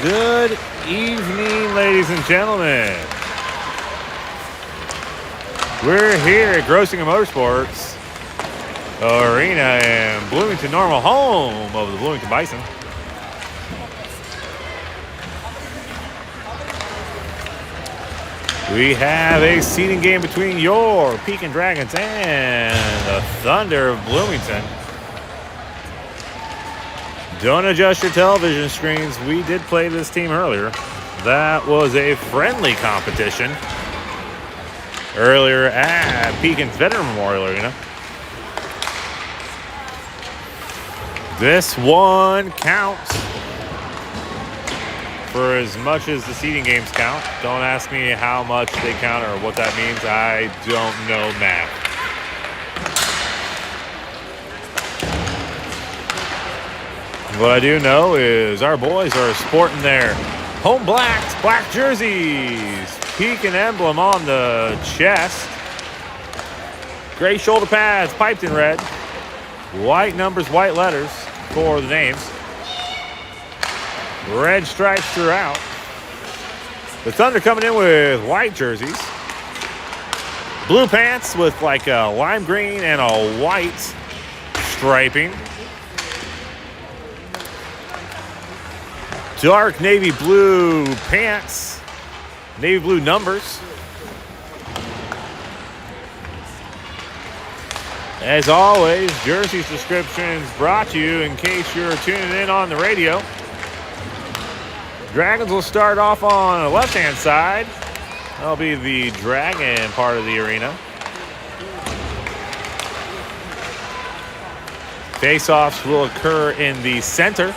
Good evening, ladies and gentlemen. We're here at Grossinger Motorsports Arena in Bloomington Normal, home of the Bloomington Bison. We have a seeding game between your Pekin Dragons and the Thunder of Bloomington. Don't adjust your television screens. We did play this team earlier. That was a friendly competition earlier at Pekin's Veteran Memorial Arena. This one counts for as much as the seeding games count. Don't ask me how much they count or what that means. I don't know math. What I do know is our boys are sporting their home black jerseys. Pekin emblem on the chest. Gray shoulder pads piped in red. White numbers, white letters for the names. Red stripes throughout. The Thunder coming in with white jerseys. Blue pants with like a lime green and a white striping. Dark navy blue pants, navy blue numbers. As always, jerseys descriptions brought to you in case you're tuning in on the radio. Dragons will start off on the left-hand side. That'll be the Dragon part of the arena. Face-offs will occur in the center,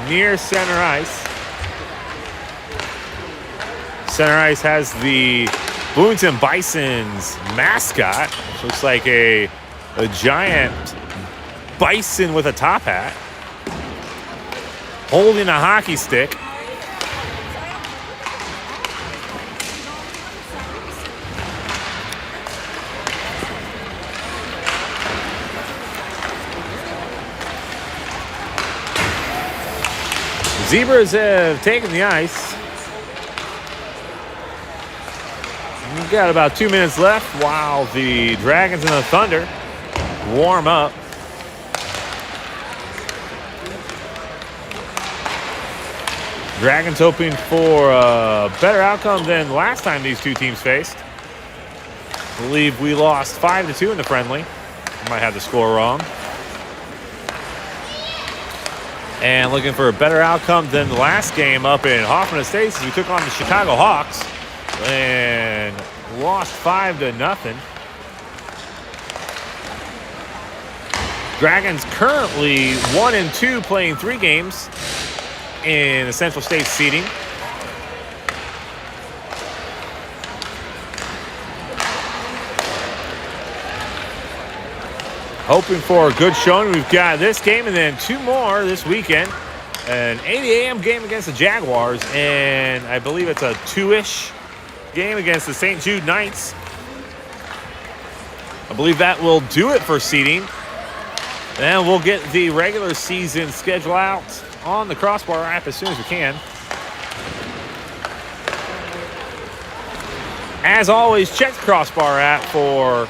near center ice. Center ice has the Bloomington Bison's mascot, which looks like a giant bison with a top hat, holding a hockey stick. Zebras have taken the ice. We've got about 2 minutes left while the Dragons and the Thunder warm up. Dragons hoping for a better outcome than last time these two teams faced. I believe we lost 5-2 in the friendly. Might have the score wrong. And looking for a better outcome than the last game up in Hoffman Estates as we took on the Chicago Hawks and lost 5-0. Dragons currently 1-2, playing 3 games in the Central State seeding. Hoping for a good showing. We've got this game and then 2 more this weekend. An 8 a.m. game against the Jaguars, and I believe it's a 2-ish game against the St. Jude Knights. I believe that will do it for seeding. And we'll get the regular season schedule out on the Crossbar app as soon as we can. As always, check the Crossbar app for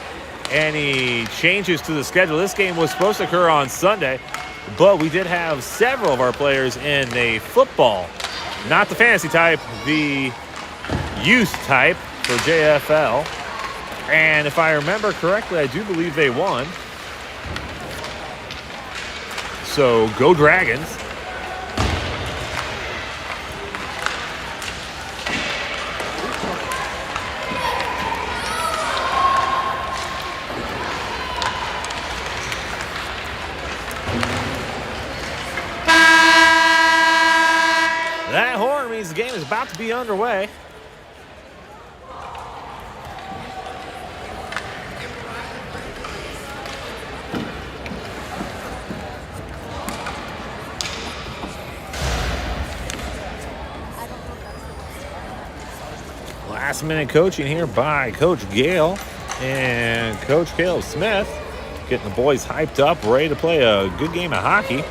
any changes to the schedule. This game was supposed to occur on Sunday, but we did have several of our players in a football, not the fantasy type, the youth type for JFL. And if I remember correctly, I do believe they won. So go Dragons. That horn means the game is about to be underway. Last minute coaching here by Coach Gale and Coach Caleb Smith, getting the boys hyped up, ready to play a good game of hockey.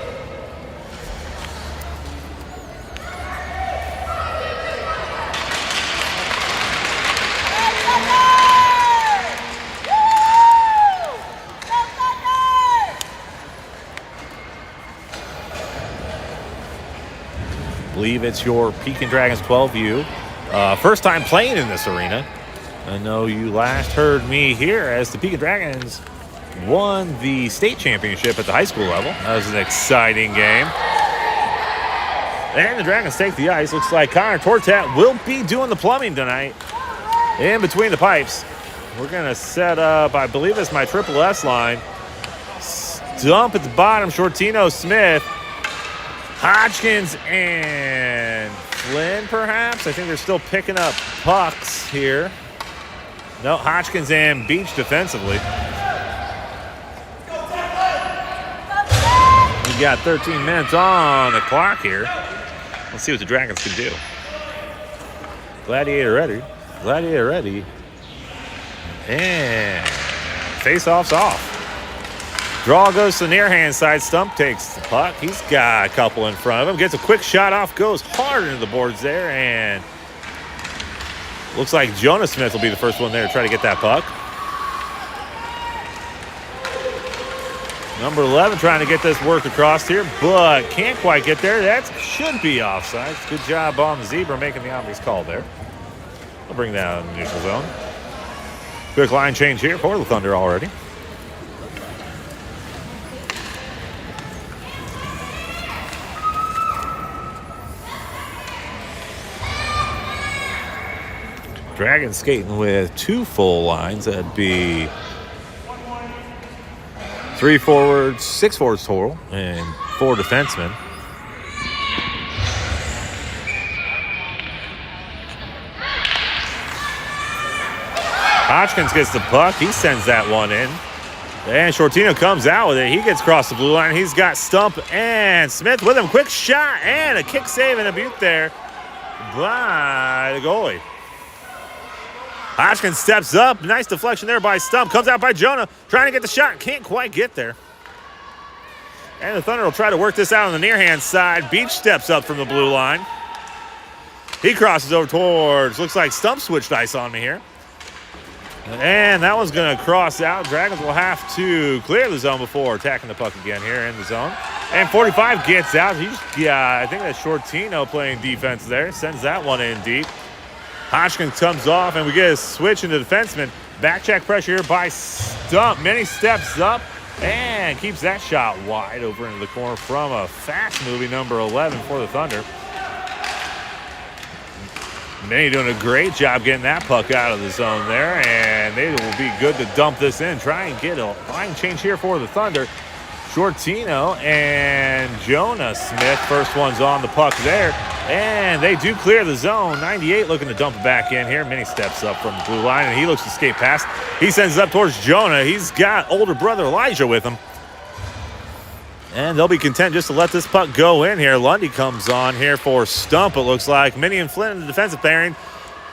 believe it's your Pekin Dragons 12U. First time playing in this arena. I know you last heard me here as the Pekin Dragons won the state championship at the high school level. That was an exciting game. And the Dragons take the ice. Looks like Connor Tortat will be doing the plumbing tonight in between the pipes. We're going to set up, I believe it's my triple S line. Stump at the bottom, Shortino, Smith, Hodgkins, and Flynn, perhaps. I think they're still picking up pucks here. No, Hodgkins and Beach defensively. We got 13 minutes on the clock here. Let's see what the Dragons can do. Gladiator ready. And face-off's off. Draw goes to the near-hand side. Stump takes the puck. He's got a couple in front of him. Gets a quick shot off. Goes hard into the boards there. And looks like Jonah Smith will be the first one there to try to get that puck. Number 11 trying to get this worked across here, but can't quite get there. That should be offside. Good job on the zebra making the obvious call there. I'll bring that out in the neutral zone. Quick line change here for the Thunder already. Dragons skating with 2 full lines. That'd be 3 forwards, 6 forwards total, and 4 defensemen. Hodgkins gets the puck. He sends that one in. And Shortino comes out with it. He gets across the blue line. He's got Stump and Smith with him. Quick shot and a kick save and a butte there by the goalie. Hodgkins steps up. Nice deflection there by Stump. Comes out by Jonah. Trying to get the shot. Can't quite get there. And the Thunder will try to work this out on the near-hand side. Beach steps up from the blue line. He crosses over towards, looks like Stump switched ice on me here. And that one's going to cross out. Dragons will have to clear the zone before attacking the puck again here in the zone. And 45 gets out. I think that's Shortino playing defense there. Sends that one in deep. Hodgkins comes off, and we get a switch into defenseman. Back check pressure here by Stump. Many steps up and keeps that shot wide over into the corner from a fast-moving number 11 for the Thunder. Manny doing a great job getting that puck out of the zone there, and they will be good to dump this in. Try and get a line change here for the Thunder. Shortino and Jonah Smith, first one's on the puck there, and they do clear the zone. 98 looking to dump it back in here. Manny steps up from the blue line, and he looks to skate past. He sends it up towards Jonah. He's got older brother Elijah with him. And they'll be content just to let this puck go in here. Lundy comes on here for Stump, it looks like. Minnie and Flynn in the defensive pairing.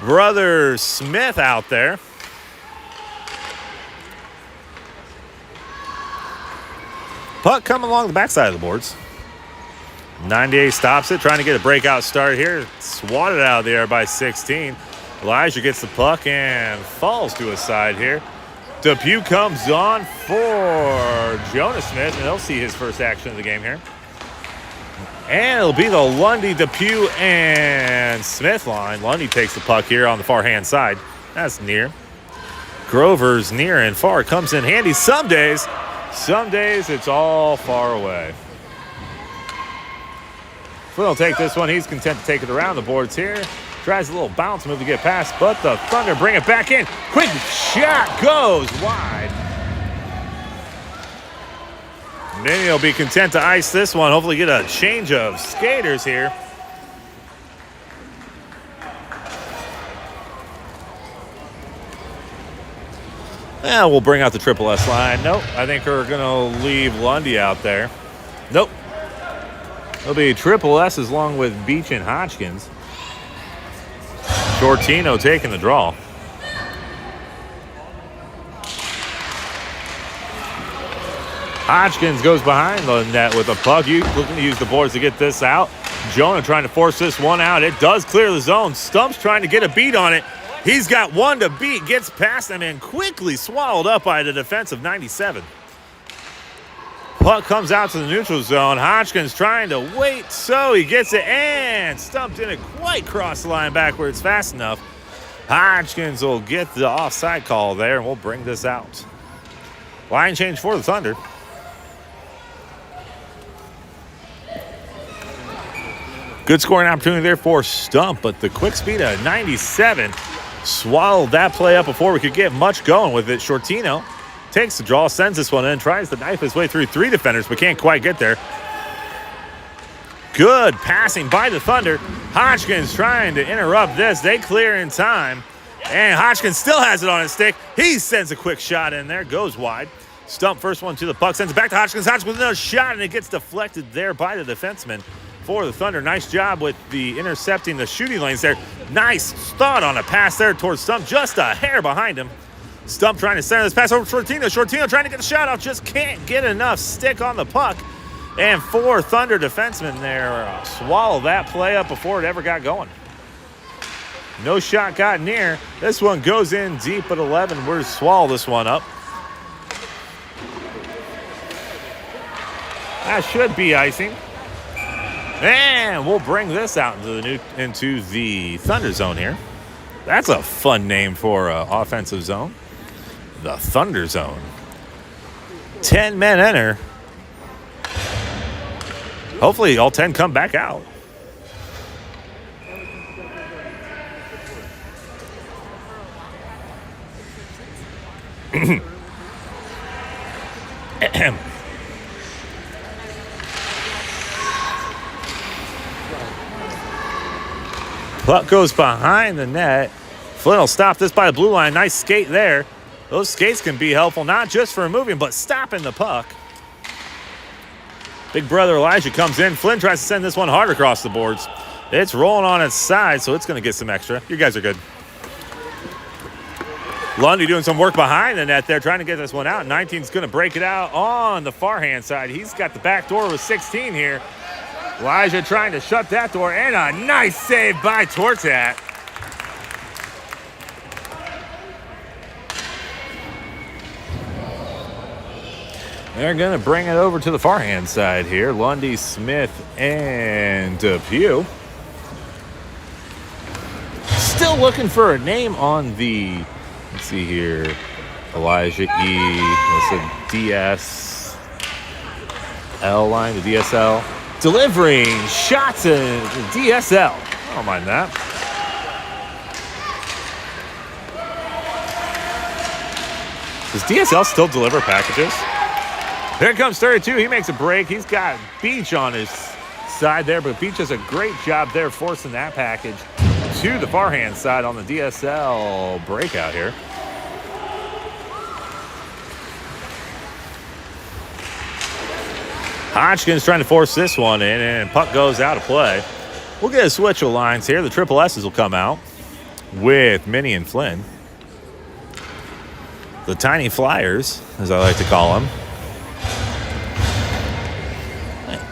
Brother Smith out there. Puck coming along the backside of the boards. 98 stops it, trying to get a breakout start here. Swatted out of the air by 16. Elijah gets the puck and falls to his side here. Depew comes on for Jonah Smith, and they'll see his first action of the game here. And it'll be the Lundy, Depew, and Smith line. Lundy takes the puck here on the far-hand side. That's near. Grover's near and far. Comes in handy some days. Some days it's all far away. Flynn will take this one. He's content to take it around the boards here. Tries a little bounce move to get past, but the Thunder bring it back in. Quick shot goes wide. Minnie will be content to ice this one. Hopefully get a change of skaters here. And we'll bring out the triple S line. Nope, I think we're going to leave Lundy out there. Nope. It'll be triple S along with Beach and Hodgkins. Shortino taking the draw. Hodgkins goes behind the net with a puck. Looking to use the boards to get this out. Jonah trying to force this one out. It does clear the zone. Stump's trying to get a beat on it. He's got one to beat. Gets past him and quickly swallowed up by the defensive 97. Puck comes out to the neutral zone. Hodgkins trying to wait, so he gets it, and Stump didn't quite cross the line backwards fast enough. Hodgkins will get the offside call there, and we'll bring this out. Line change for the Thunder. Good scoring opportunity there for Stump, but the quick speed of 97 swallowed that play up before we could get much going with it. Shortino takes the draw, sends this one in, tries to knife his way through 3 defenders, but can't quite get there. Good passing by the Thunder. Hodgkins trying to interrupt this. They clear in time, and Hodgkins still has it on his stick. He sends a quick shot in there, goes wide. Stump first one to the puck, sends it back to Hodgkins. Hodgkins with another shot, and it gets deflected there by the defenseman for the Thunder. Nice job with the intercepting the shooting lanes there. Nice thought on a pass there towards Stump, just a hair behind him. Stump trying to center this pass over to Shortino. Shortino trying to get the shot off, just can't get enough stick on the puck. And 4 Thunder defensemen there swallow that play up before it ever got going. No shot got near. This one goes in deep at 11. We're to swallow this one up. That should be icing. And we'll bring this out into the Thunder zone here. That's a fun name for an offensive zone. The Thunder zone. 10 men enter. Hopefully all 10 come back out. Puck goes behind the net. Flynn will stop this by the blue line. Nice skate there. Those skates can be helpful, not just for moving, but stopping the puck. Big brother Elijah comes in. Flynn tries to send this one hard across the boards. It's rolling on its side, so it's going to get some extra. You guys are good. Lundy doing some work behind the net there, trying to get this one out. 19's going to break it out on the far hand side. He's got the back door with 16 here. Elijah trying to shut that door, and a nice save by Tortat. They're going to bring it over to the far hand side here. Lundy, Smith, and Depew. Still looking for a name on the, let's see here, Elijah E. That's a DSL line, the DSL. Delivering shots in DSL. I don't mind that. Does DSL still deliver packages? Here comes 32. He makes a break. He's got Beach on his side there, but Beach does a great job there forcing that package to the far hand side on the DSL breakout here. Hodgkins trying to force this one in, and puck goes out of play. We'll get a switch of lines here. The triple S's will come out with Minnie and Flynn. The Tiny Flyers, as I like to call them.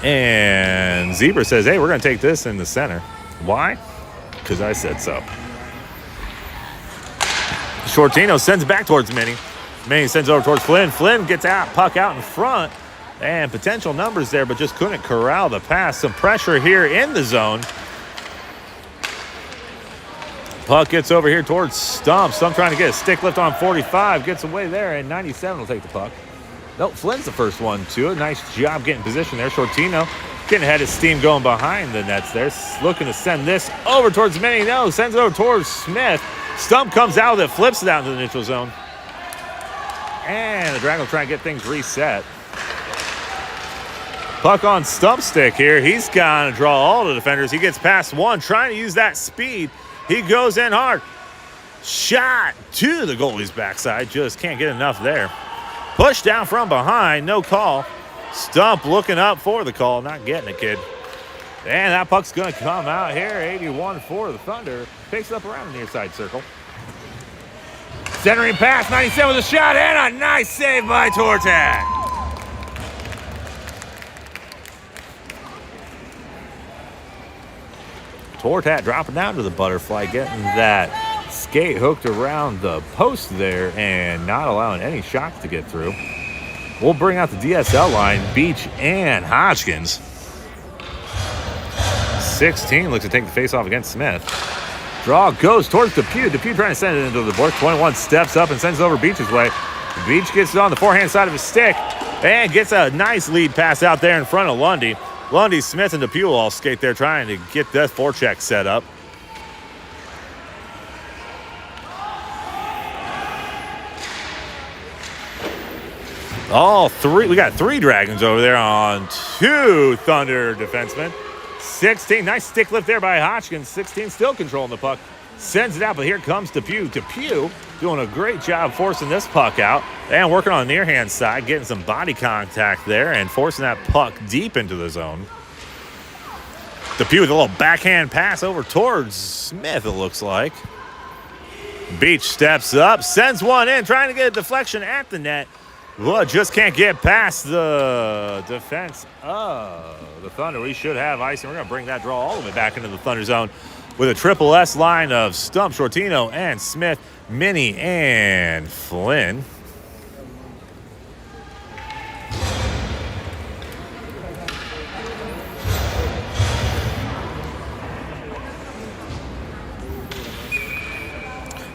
And Zebra says, hey, we're going to take this in the center. Why? Because I said so. Shortino sends it back towards Minnie. Minnie sends over towards Flynn. Flynn gets out, puck out in front. And potential numbers there, but just couldn't corral the pass. Some pressure here in the zone. Puck gets over here towards Stump. Stump trying to get a stick lift on 45. Gets away there, and 97 will take the puck. Nope, Flynn's the first one to it. Nice job getting position there. Shortino getting ahead of steam going behind the nets there. Looking to send this over towards Minnie. No, sends it over towards Smith. Stump comes out with it, flips it out into the neutral zone. And the Dragon will try and get things reset. Puck on Stump stick here. He's going to draw all the defenders. He gets past one, trying to use that speed. He goes in hard. Shot to the goalie's backside. Just can't get enough there. Push down from behind. No call. Stump looking up for the call. Not getting it, kid. And that puck's going to come out here. 81 for the Thunder. Picks it up around the near side circle. Centering pass. 97 with a shot. And a nice save by Tortat. Tortat dropping down to the butterfly, getting that skate hooked around the post there and not allowing any shots to get through. We'll bring out the DSL line, Beach and Hodgkins. 16 looks to take the face-off against Smith. Draw goes towards Depew. Depew trying to send it into the board. 21 steps up and sends it over Beach's way. Beach gets it on the forehand side of his stick and gets a nice lead pass out there in front of Lundy. Lundy, Smith, and Depew will all skate there trying to get that forecheck set up. All three, we got 3 Dragons over there on 2 Thunder defensemen. 16, nice stick lift there by Hodgkins. 16 still controlling the puck. Sends it out, but here comes Depew. Depew doing a great job forcing this puck out and working on the near hand side, getting some body contact there and forcing that puck deep into the zone. Depew with a little backhand pass over towards Smith, it looks like. Beach steps up, sends one in, trying to get a deflection at the net. Well, just can't get past the defense of the Thunder. We should have icing. We're going to bring that draw all the way back into the Thunder zone with a triple S line of Stump, Shortino, and Smith, Minnie, and Flynn.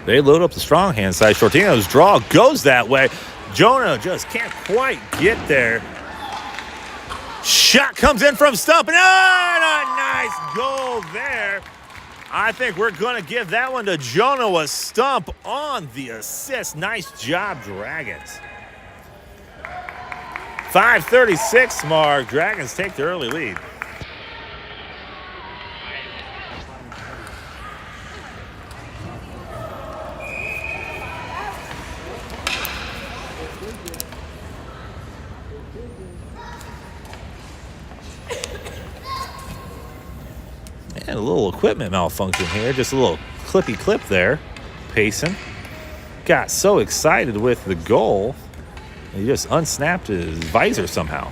They load up the strong hand side. Shortino's draw goes that way. Jonah just can't quite get there. Shot comes in from Stump, and a nice goal there. I think we're going to give that one to Jonah with Stump on the assist. Nice job, Dragons. 5:36 mark. Dragons take the early lead. And a little equipment malfunction here. Just a little clippy clip there. Payson got so excited with the goal, he just unsnapped his visor somehow.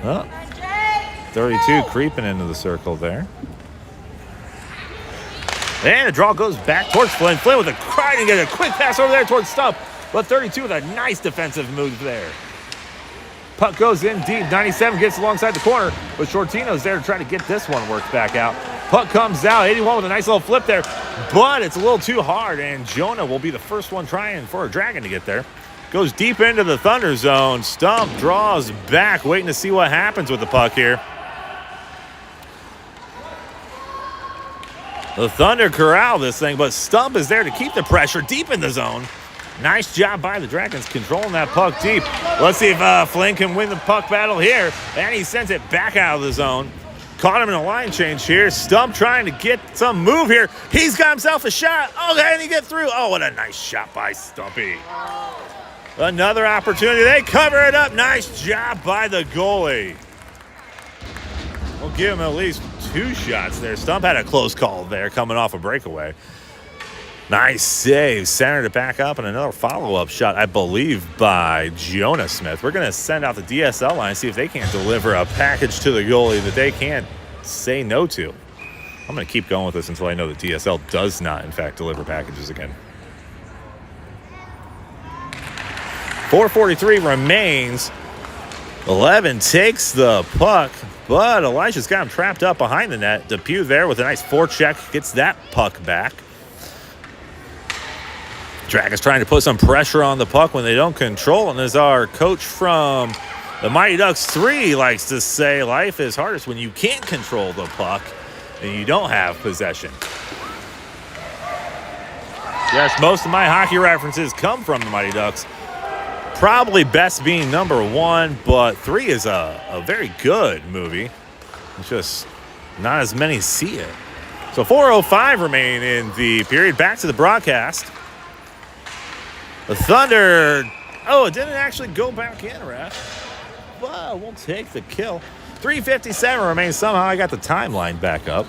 Oh, 32 creeping into the circle there. And the draw goes back towards Flynn. Flynn with a cry to get a quick pass over there towards Stump. But 32 with a nice defensive move there. Puck goes in deep. 97 gets alongside the corner, but Shortino's there to try to get this one worked back out. Puck comes out. 81 with a nice little flip there, but it's a little too hard, and Jonah will be the first one trying for a Dragon to get there. Goes deep into the Thunder zone. Stump draws back, waiting to see what happens with the puck here. The Thunder corral this thing, but Stump is there to keep the pressure deep in the zone. Nice job by the Dragons controlling that puck deep. Let's see if Flynn can win the puck battle here. And he sends it back out of the zone. Caught him in a line change here. Stump trying to get some move here. He's got himself a shot. Oh, can he get through? Oh, what a nice shot by Stumpy. Another opportunity. They cover it up. Nice job by the goalie. We'll give him at least 2 shots there. Stump had a close call there coming off a breakaway. Nice save. Centered it back up, and another follow-up shot, I believe, by Jonah Smith. We're going to send out the DSL line, see if they can't deliver a package to the goalie that they can't say no to. I'm going to keep going with this until I know that DSL does not, in fact, deliver packages again. 4:43 remains. 11 takes the puck, but Elijah's got him trapped up behind the net. Depew there with a nice forecheck, gets that puck back. Dragons trying to put some pressure on the puck when they don't control, and as our coach from the Mighty Ducks 3 likes to say, life is hardest when you can't control the puck and you don't have possession. Yes, most of my hockey references come from the Mighty Ducks. Probably best being number 1, but 3 is a very good movie. It's just not as many see it. So 4:05 remain in the period. Back to the broadcast. The Thunder, it didn't actually go back in, ref. But we'll take the kill. 3:57 remains. Somehow I got the timeline back up.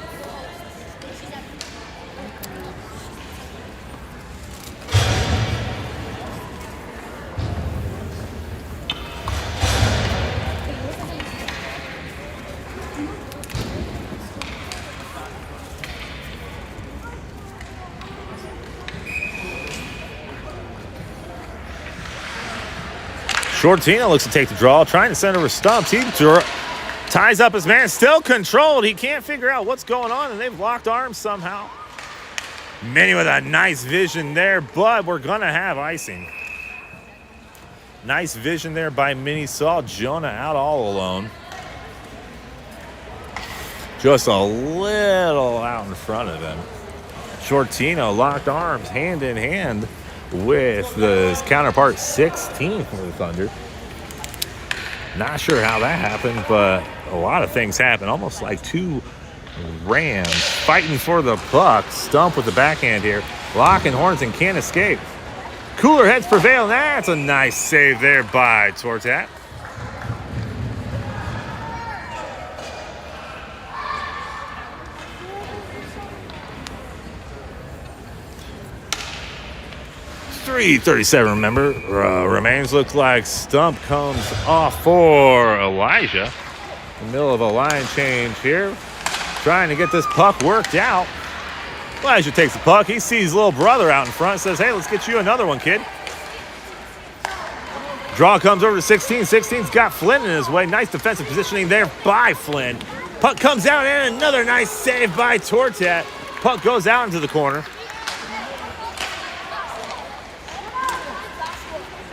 Shortino looks to take the draw, trying to send over Stumps. He ties up his man, still controlled. He can't figure out what's going on, and they've locked arms somehow. Minnie with a nice vision there, but we're going to have icing. Nice vision there by Minnie. Saw Jonah out all alone. Just a little out in front of him. Shortino locked arms hand in hand with his counterpart 16 for the Thunder. Not sure how that happened, but a lot of things happen. Almost like two Rams fighting for the puck. Stump with the backhand here. Locking horns and can't escape. Cooler heads prevail. That's a nice save there by Tortat. .337, remember, remains. Looks like Stump comes off for Elijah. In the middle of a line change here. Trying to get this puck worked out. Elijah takes the puck. He sees little brother out in front. Says, hey, let's get you another one, kid. Draw comes over to 16. 16's got Flynn in his way. Nice defensive positioning there by Flynn. Puck comes out and another nice save by Tortat. Puck goes out into the corner.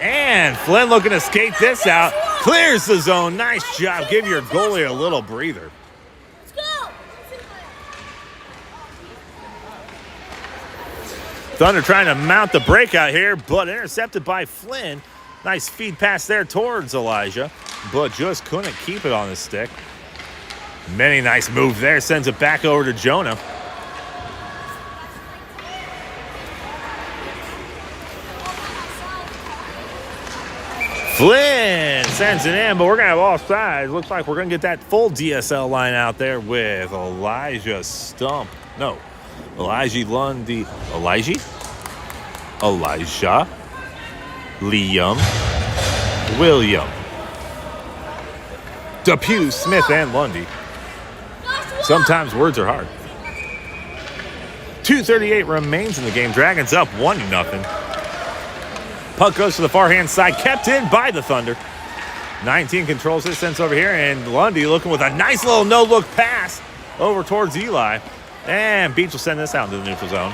And Flynn looking to skate this out. Clears the zone. Nice job. Give your goalie a little breather. Let's go. Thunder trying to mount the breakout here, but intercepted by Flynn. Nice feed pass there towards Elijah, but just couldn't keep it on the stick. Many nice move there. Sends it back over to Jonah. Flynn sends it in, but we're going to have offsides. Looks like we're going to get that full DSL line out there with Elijah Stump. No, Elijah Lundy. Elijah? Liam. William. Depew, Smith, and Lundy. Sometimes words are hard. 2:38 remains in the game. Dragons up 1-0. Puck goes to the far hand side, kept in by the Thunder. 19 controls it, sends over here, and Lundy looking with a nice little no-look pass over towards Eli. And Beach will send this out into the neutral zone.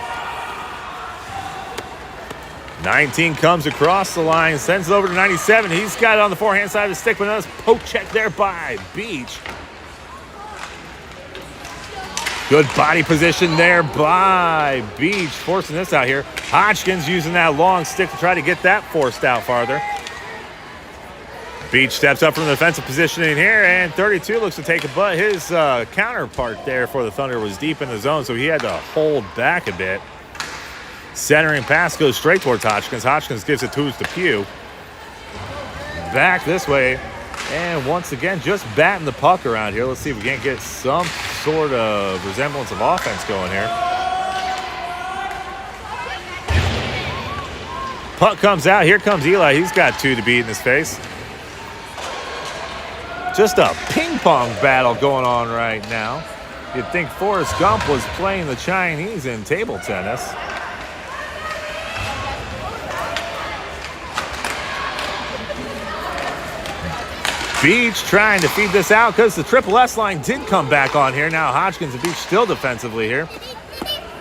19 comes across the line, sends it over to 97. He's got it on the forehand side of the stick, but another poke check there by Beach. Good body position there by Beach, forcing this out here. Hodgkins using that long stick to try to get that forced out farther. Beach steps up from the defensive positioning here, and 32 looks to take it, but his counterpart there for the Thunder was deep in the zone, so he had to hold back a bit. Centering pass goes straight towards Hodgkins. Hodgkins gives it to his Depew. Back this way, and once again, just batting the puck around here. Let's see if we can't get some sort of resemblance of offense going here. Puck comes out. Here comes Eli. He's got two to beat in his face. Just a ping-pong battle going on right now. You'd think Forrest Gump was playing the Chinese in table tennis. Beach trying to feed this out because the Triple S line did come back on here. Now Hodgkins and Beach still defensively here.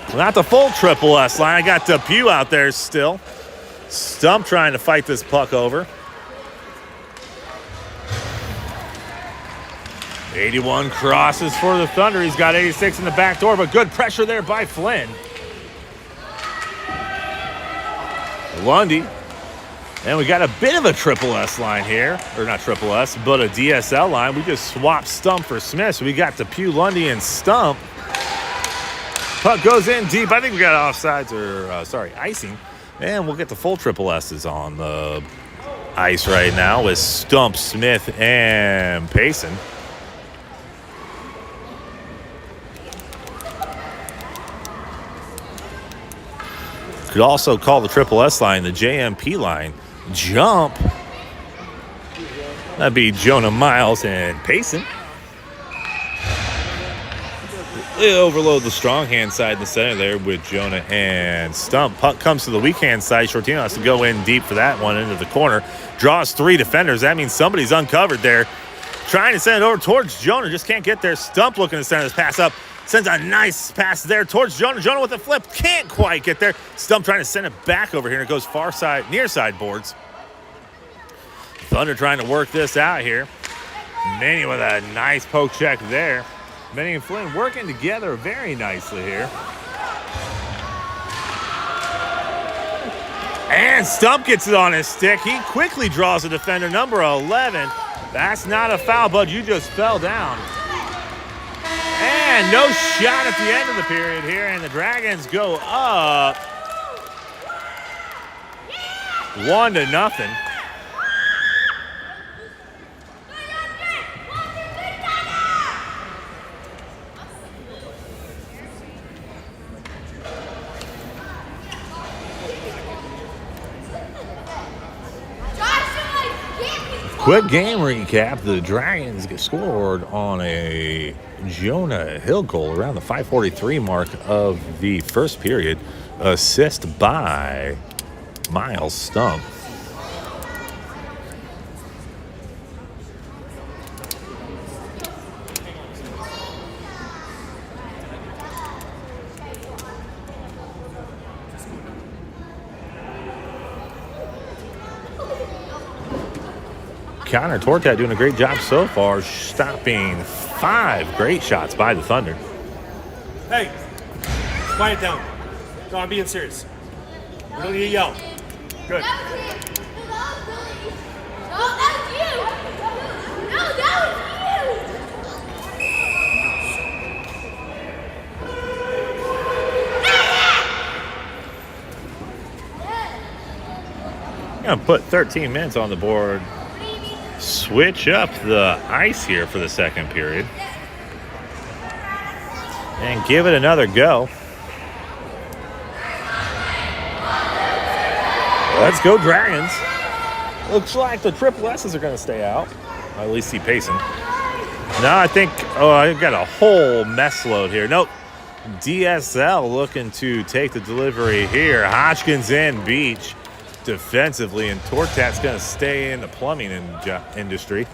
Well, not the full Triple S line. I got Depew out there still. Stump trying to fight this puck over. 81 crosses for the Thunder. He's got 86 in the back door, but good pressure there by Flynn. Lundy. And we got a bit of a Triple S line here. Or not Triple S, but a DSL line. We just swapped Stump for Smith. So we got Depew, Lundy, and Stump. Puck goes in deep. I think we got offsides icing. And we'll get the full Triple S's on the ice right now with Stump, Smith, and Payson. Could also call the Triple S line the JMP line. Jump. That'd be Jonah, Miles, and Payson. They overload the strong hand side in the center there with Jonah and Stump. Puck comes to the weak hand side. Shortino has to go in deep for that one into the corner. Draws 3 defenders. That means somebody's uncovered there. Trying to send it over towards Jonah. Just can't get there. Stump looking to send this pass up. Sends a nice pass there towards Jonah. Jonah with a flip. Can't quite get there. Stump trying to send it back over here. And it goes far side, near side boards. Thunder trying to work this out here. Manny with a nice poke check there. Manny and Flynn working together very nicely here. And Stump gets it on his stick. He quickly draws a defender, number 11. That's not a foul, bud. You just fell down. And no shot at the end of the period here. And the Dragons go up 1-0. Quick game recap. The Dragons get scored on a Jonah Hill goal around the 5:43 mark of the first period. Assist by Miles Stump. Connor Tortat doing a great job so far, stopping 5 great shots by the Thunder. Hey, quiet down. No, I'm being serious. We don't need to yell. Good. Gonna put 13 minutes on the board. Switch up the ice here for the second period. And give it another go. Let's go Dragons. Looks like the triple S's are going to stay out. At least see Payson. Now I think, I've got a whole mess load here. Nope. DSL looking to take the delivery here. Hodgkins and Beach defensively, and Tortat's going to stay in the plumbing industry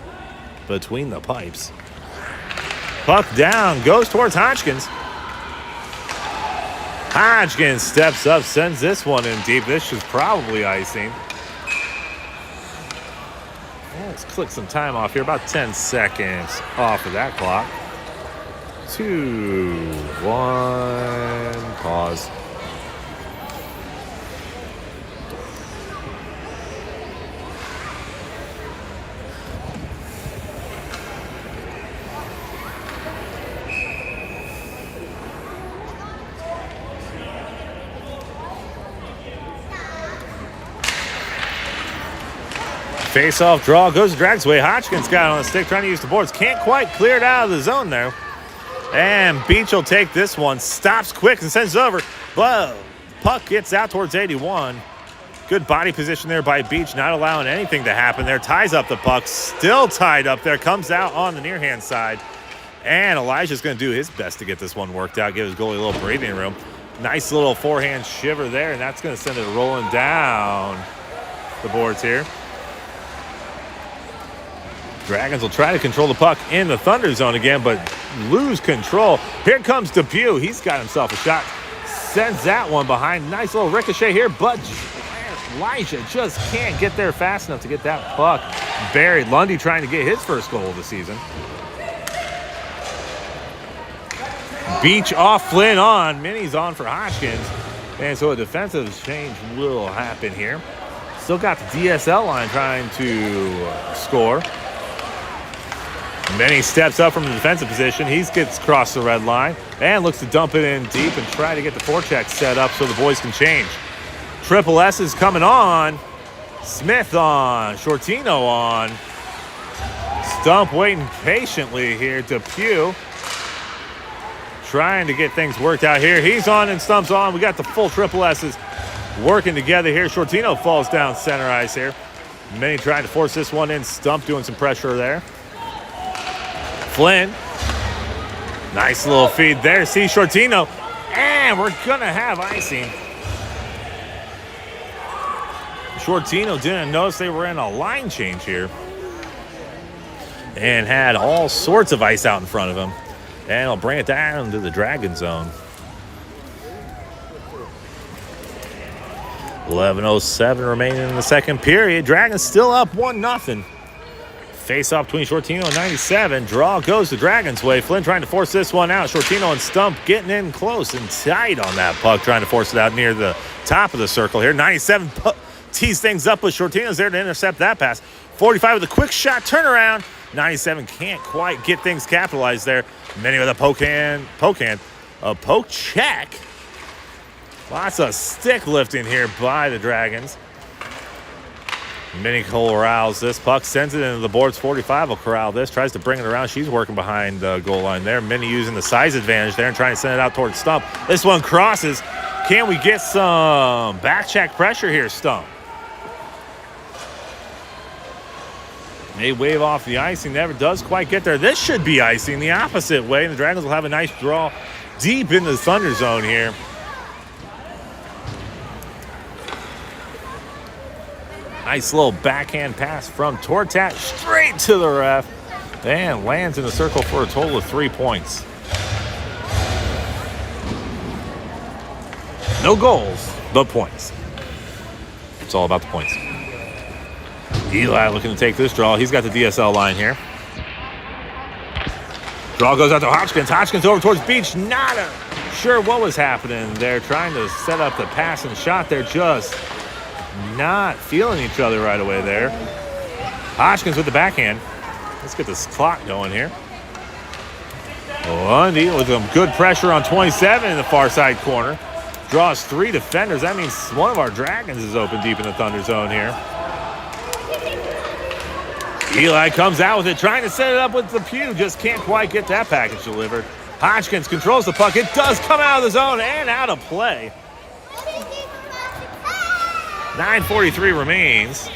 between the pipes. Puck down, goes towards Hodgkins. Hodgkins steps up, sends this one in deep. This is probably icing. Let's click some time off here, about 10 seconds off of that clock. 2, 1, pause. Face-off draw goes Drags way. Hodgkins got it on the stick, trying to use the boards. Can't quite clear it out of the zone there. And Beach will take this one. Stops quick and sends it over. But puck gets out towards 81. Good body position there by Beach, not allowing anything to happen there. Ties up the puck. Still tied up there. Comes out on the near-hand side. And Elijah's going to do his best to get this one worked out. Give his goalie a little breathing room. Nice little forehand shiver there. And that's going to send it rolling down the boards here. Dragons will try to control the puck in the Thunder zone again, but lose control. Here comes Depew. He's got himself a shot. Sends that one behind. Nice little ricochet here, but Elijah just can't get there fast enough to get that puck buried. Lundy trying to get his first goal of the season. Beach off, Flynn on. Minnie's on for Hodgkins. And so a defensive change will happen here. Still got the DSL line trying to score. Minnie steps up from the defensive position. He gets across the red line and looks to dump it in deep and try to get the forecheck set up so the boys can change. Triple S is coming on. Smith on. Shortino on. Stump waiting patiently here. Depew trying to get things worked out here. He's on and Stump's on. We got the full triple S's working together here. Shortino falls down center ice here. Minnie trying to force this one in. Stump doing some pressure there. Flynn Nice little feed there. See Shortino. And we're going to have icing. Shortino didn't notice they were in a line change here. And had all sorts of ice out in front of him. And he'll bring it down to the Dragon zone. 11:07 remaining in the second period. Dragons still up 1-0. Face off between Shortino and 97. Draw goes the Dragons' way. Flynn trying to force this one out. Shortino and Stump getting in close and tight on that puck, trying to force it out near the top of the circle here. 97 tees things up, but Shortino's there to intercept that pass. 45 with a quick shot turnaround. 97 can't quite get things capitalized there. Many with a poke check. Lots of stick lifting here by the Dragons. Minnie corrals this puck, sends it into the boards. 45 will corral this, tries to bring it around. She's working behind the goal line there. Minnie using the size advantage there and trying to send it out towards Stump. This one crosses. Can we get some back check pressure here, Stump? May wave off the icing, never does quite get there. This should be icing the opposite way, and the Dragons will have a nice draw deep in the Thunder zone here. Nice little backhand pass from Tortat straight to the ref and lands in the circle for a total of 3 points. No goals, but points. It's all about the points. Eli looking to take this draw. He's got the DSL line here. Draw goes out to Hodgkins. Hodgkins over towards Beach. Not sure what was happening there. Trying to set up the pass and shot there. Just not feeling each other right away there. Hodgkins with the backhand. Let's get this clock going here. Lundy with some good pressure on 27 in the far side corner. Draws 3 defenders. That means one of our Dragons is open deep in the Thunder zone here. Eli comes out with it, trying to set it up with the Pew. Just can't quite get that package delivered. Hodgkins controls the puck. It does come out of the zone and out of play. 9:43 remains.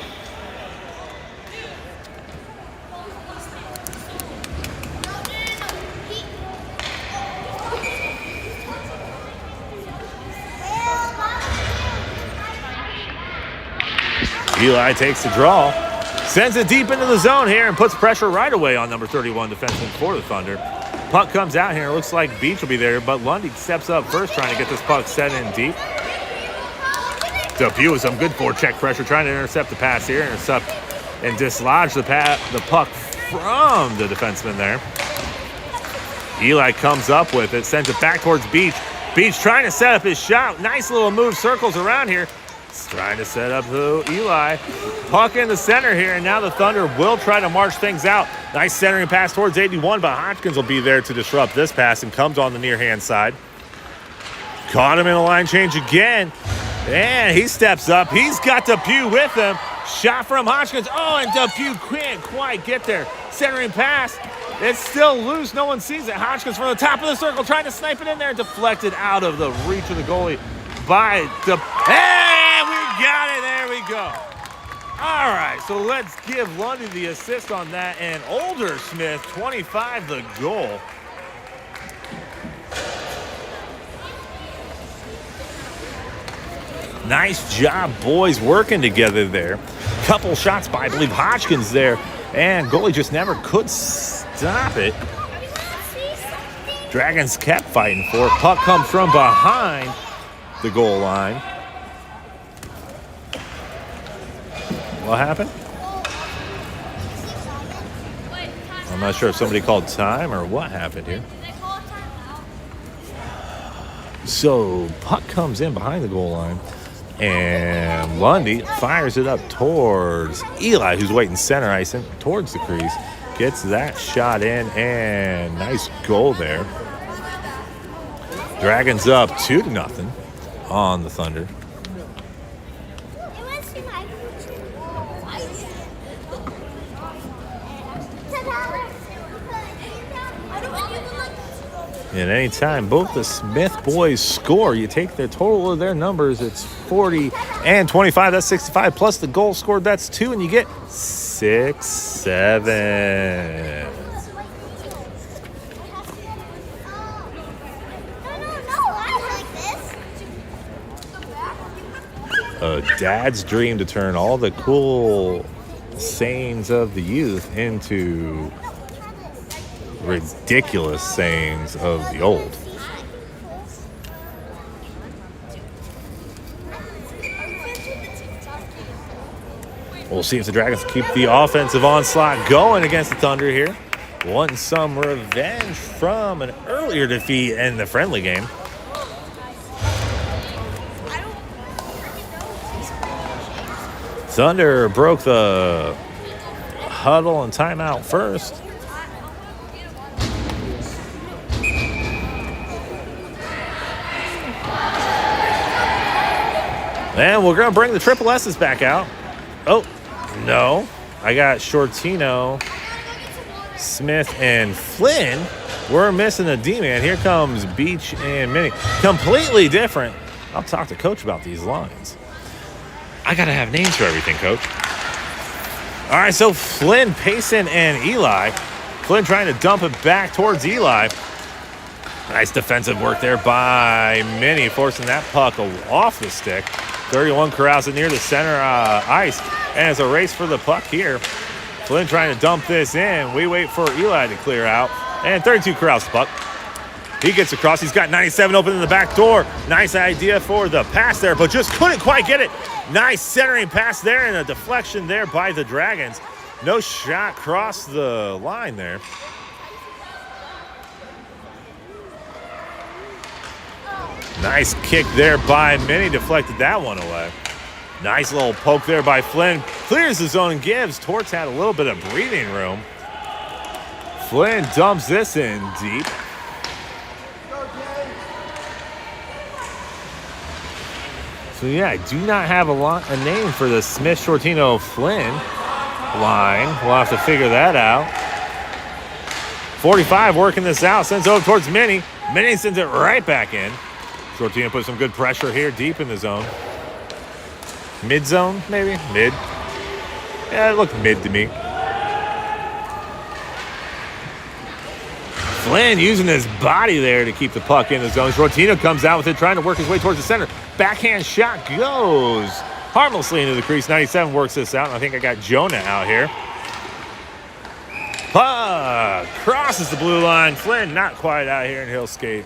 Eli takes the draw. Sends it deep into the zone here and puts pressure right away on number 31 defenseman for the Thunder. Puck comes out here. It looks like Beach will be there, but Lundy steps up first trying to get this puck set in deep. Depew with some good forecheck pressure trying to intercept the pass here. Intercept and dislodge the puck from the defenseman there. Eli comes up with it, sends it back towards Beach. Beach trying to set up his shot. Nice little move, circles around here. Trying to set up to Eli. Puck in the center here, and now the Thunder will try to march things out. Nice centering pass towards 81, but Hodgkins will be there to disrupt this pass and comes on the near-hand side. Caught him in a line change again, and he steps up. He's got Depew with him. Shot from Hodgkins. Oh, and Depew can't quite get there. Centering pass. It's still loose. No one sees it. Hodgkins from the top of the circle trying to snipe it in there. Deflected out of the reach of the goalie by Hey, we got it. There we go. All right, so let's give Lundy the assist on that. And Older Smith, 25, the goal. Nice job, boys, working together there. Couple shots by, I believe, Hodgkins there. And goalie just never could stop it. Dragons kept fighting for it. Puck comes from behind the goal line. What happened? I'm not sure if somebody called time or what happened here. So puck comes in behind the goal line, and Lundy fires it up towards Eli, who's waiting center ice and towards the crease. Gets that shot in, and nice goal there. Dragons up 2-0 on the Thunder. And anytime both the Smith boys score, you take the total of their numbers, it's 40 and 25. That's 65. Plus the goal scored, that's 2, and you get 6-7. A dad's dream to turn all the cool sayings of the youth into ridiculous sayings of the old. We'll see if the Dragons keep the offensive onslaught going against the Thunder here. Wanting some revenge from an earlier defeat in the friendly game. Thunder broke the huddle and timeout first. And we're going to bring the triple S's back out. Oh, no. I got Shortino, Smith, and Flynn. We're missing a D-man. Here comes Beach and Minnie. Completely different. I'll talk to Coach about these lines. I got to have names for everything, Coach. All right, so Flynn, Payson, and Eli. Flynn trying to dump it back towards Eli. Nice defensive work there by Minnie, forcing that puck off the stick. 31 corrals it near the center ice, and it's a race for the puck here. Flynn trying to dump this in. We wait for Eli to clear out, and 32 corrals the puck. He gets across. He's got 97 open in the back door. Nice idea for the pass there, but just couldn't quite get it. Nice centering pass there, and a deflection there by the Dragons. No shot crossed the line there. Nice kick there by Minnie. Deflected that one away. Nice little poke there by Flynn. Clears the zone and gives Torts had a little bit of breathing room. Flynn dumps this in deep. So, yeah, I do not have a name for the Smith-Shortino-Flynn line. We'll have to figure that out. 45 working this out. Sends over towards Minnie. Minnie sends it right back in. Shortino put some good pressure here deep in the zone. Mid-zone, maybe? Mid. Yeah, it looked mid to me. Flynn using his body there to keep the puck in the zone. Shortino comes out with it, trying to work his way towards the center. Backhand shot goes harmlessly into the crease. 97 works this out, and I think I got Jonah out here. Puck crosses the blue line. Flynn not quite out here, and he'll skate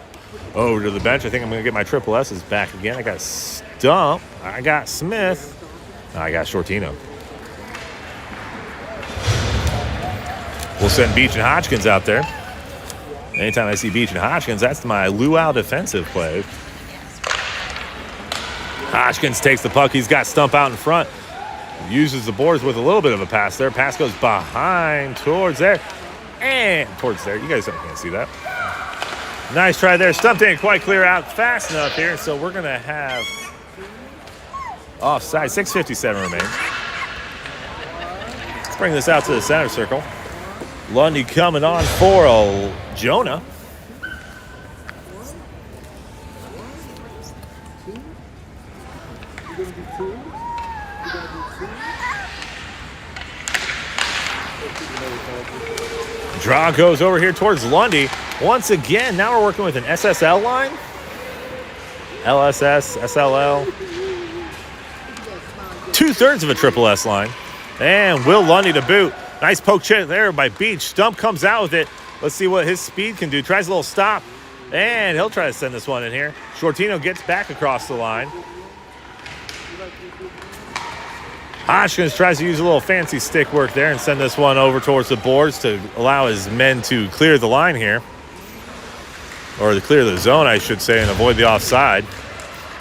over to the bench. I think I'm going to get my triple S's back again. I got Stump. I got Smith. I got Shortino. We'll send Beach and Hodgkins out there. Anytime I see Beach and Hodgkins, that's my luau defensive play. Hodgkins takes the puck. He's got Stump out in front. Uses the boards with a little bit of a pass there. Pass goes behind towards there. And towards there. You guys can't see that. Nice try there. Stump didn't quite clear out fast enough here, so we're going to have offside. 6:57 remains. Let's bring this out to the center circle. Lundy coming on for Jonah. Draw goes over here towards Lundy. Once again, now we're working with an SSL line. LSS, SLL. 2/3 of a triple S line. And Will Lundy to boot. Nice poke check there by Beach. Stump comes out with it. Let's see what his speed can do. Tries a little stop. And he'll try to send this one in here. Shortino gets back across the line. Hodgkins tries to use a little fancy stick work there and send this one over towards the boards to allow his men to clear the line here. Or to clear the zone, I should say, and avoid the offside.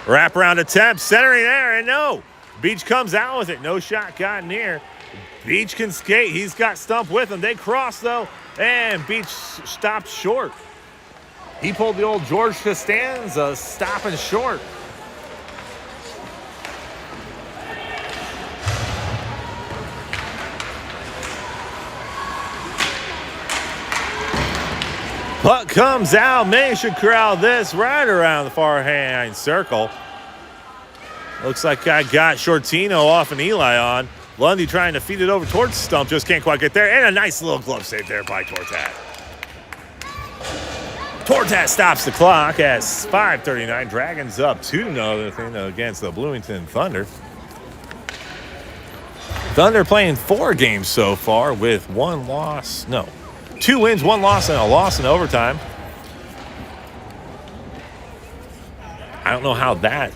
Wraparound attempt, centering there, and no. Beach comes out with it. No shot got near. Beach can skate. He's got Stump with him. They cross, though, and Beach stopped short. He pulled the old George Costanza, stopping short. Puck comes out. May should corral this right around the far hand circle. Looks like I got Shortino off and Eli on. Lundy trying to feed it over towards Stump. Just can't quite get there. And a nice little glove save there by Tortat. Tortat stops the clock at 5:39. Dragons up 2-0 against the Bloomington Thunder. Thunder playing 4 games so far with 2 wins, 1 loss, and a loss in overtime. I don't know how that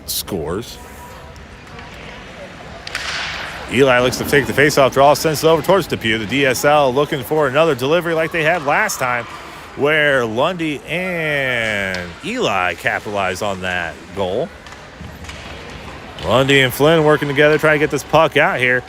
scores. Eli looks to take the faceoff draw, sends it over towards Depew. The DSL looking for another delivery like they had last time, where Lundy and Eli capitalized on that goal. Lundy and Flynn working together, trying to get this puck out here.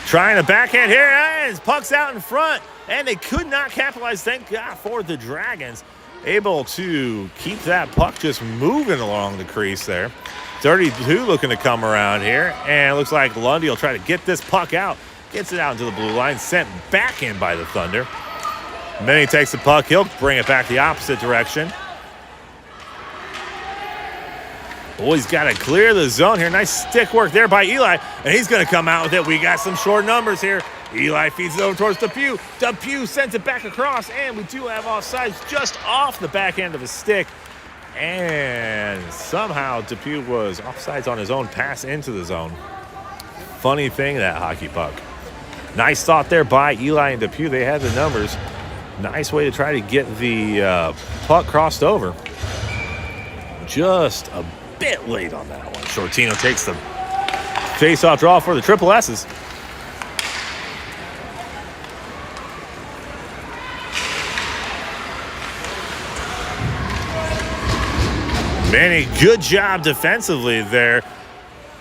Trying to backhand here, and his puck's out in front, and they could not capitalize. Thank God for the Dragons. Able to keep that puck just moving along the crease there. 32 looking to come around here, and it looks like Lundy will try to get this puck out. Gets it out into the blue line, sent back in by the Thunder. Minnie takes the puck, he'll bring it back the opposite direction. Boys got to clear the zone here. Nice stick work there by Eli, and he's going to come out with it. We got some short numbers here. Eli feeds it over towards Depew. Depew sends it back across, and we do have offsides just off the back end of his stick. And somehow Depew was offsides on his own pass into the zone. Funny thing, that hockey puck. Nice thought there by Eli and Depew. They had the numbers. Nice way to try to get the puck crossed over. Just a bit late on that one. Shortino takes the face-off draw for the Triple S's. Manny, good job defensively there.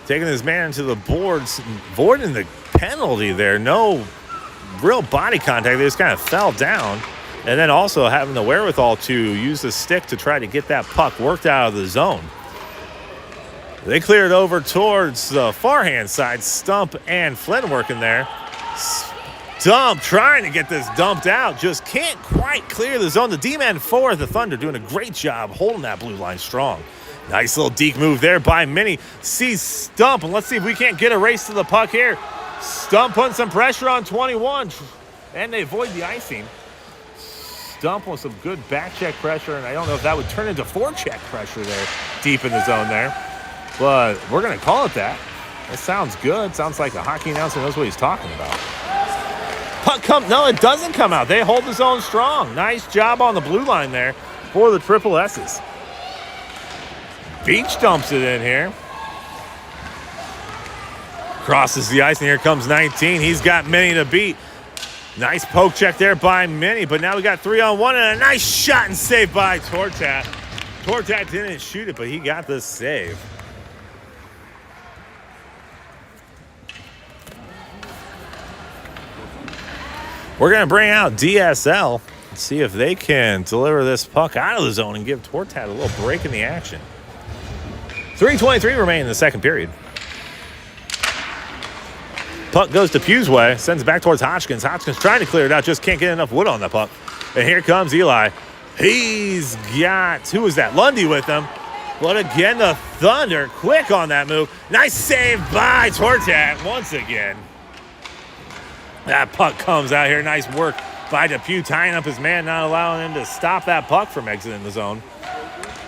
Taking his man into the boards, avoiding the penalty there. No real body contact. They just kind of fell down. And then also having the wherewithal to use the stick to try to get that puck worked out of the zone. They cleared over towards the far-hand side. Stump and Flynn working there. Stump trying to get this dumped out. Just can't quite clear the zone. The D-man for the Thunder doing a great job holding that blue line strong. Nice little deke move there by Minnie. Sees Stump, and let's see if we can't get a race to the puck here. Stump putting some pressure on 21, and they avoid the icing. Stump with some good back check pressure, and I don't know if that would turn into forecheck pressure there deep in the zone there. But we're going to call it that. It sounds good. Sounds like a hockey announcer knows what he's talking about. Puck no, it doesn't come out. They hold the zone strong. Nice job on the blue line there for the Triple S's. Beach dumps it in here. Crosses the ice, and here comes 19. He's got Minnie to beat. Nice poke check there by Minnie, but now we got 3-on-1, and a nice shot and save by Tortat. Tortat didn't shoot it, but he got the save. We're going to bring out DSL and see if they can deliver this puck out of the zone and give Tortat a little break in the action. 3:23 remain in the second period. Puck goes to Pew's way, sends it back towards Hodgkins. Hodgkins trying to clear it out, just can't get enough wood on the puck. And here comes Eli. He's got, who was that? Lundy with him. But again, the Thunder quick on that move. Nice save by Tortat once again. That puck comes out here. Nice work by Depew, tying up his man, not allowing him to stop that puck from exiting the zone.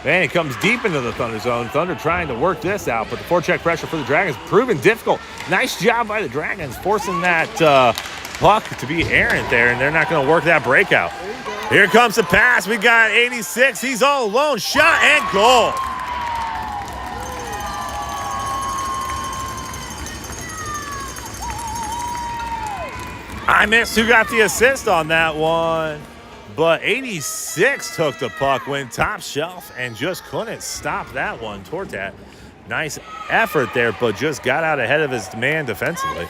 And it comes deep into the Thunder zone. Thunder trying to work this out, but the forecheck pressure for the Dragons proving difficult. Nice job by the Dragons, forcing that puck to be errant there, and they're not going to work that breakout. Here comes the pass. We got 86. He's all alone. Shot and goal. I missed who got the assist on that one. But 86 took the puck, went top shelf, and just couldn't stop that one. Tortat, nice effort there, but just got out ahead of his man defensively.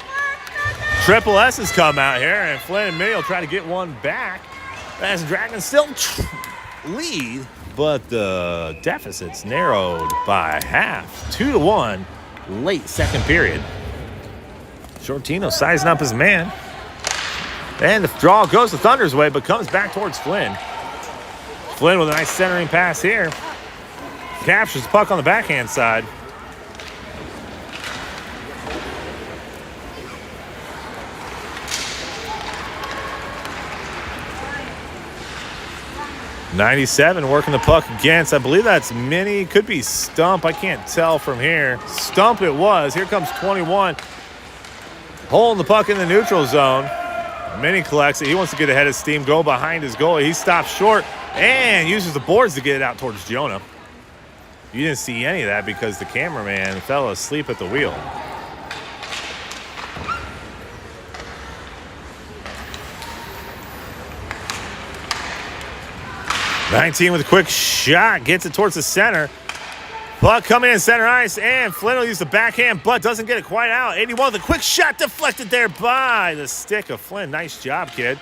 Triple S has come out here, and Flynn and Minnie will try to get one back. As Dragons still lead, but the deficit's narrowed by half. 2-1, late second period. Shortino sizing up his man. And the draw goes the Thunder's way, but comes back towards Flynn. Flynn with a nice centering pass here. Captures the puck on the backhand side. 97 working the puck against, I believe that's Mini, could be Stump. I can't tell from here. Stump it was. Here comes 21. Holding the puck in the neutral zone. Mini collects it. He wants to get ahead of steam, go behind his goalie. He stops short and uses the boards to get it out towards Jonah. You didn't see any of that because the cameraman fell asleep at the wheel. "19 with a quick shot, gets it towards the center. Puck coming in center ice, and Flynn will use the backhand, but doesn't get it quite out. 81 with a quick shot deflected there by the stick of Flynn. Nice job, kid.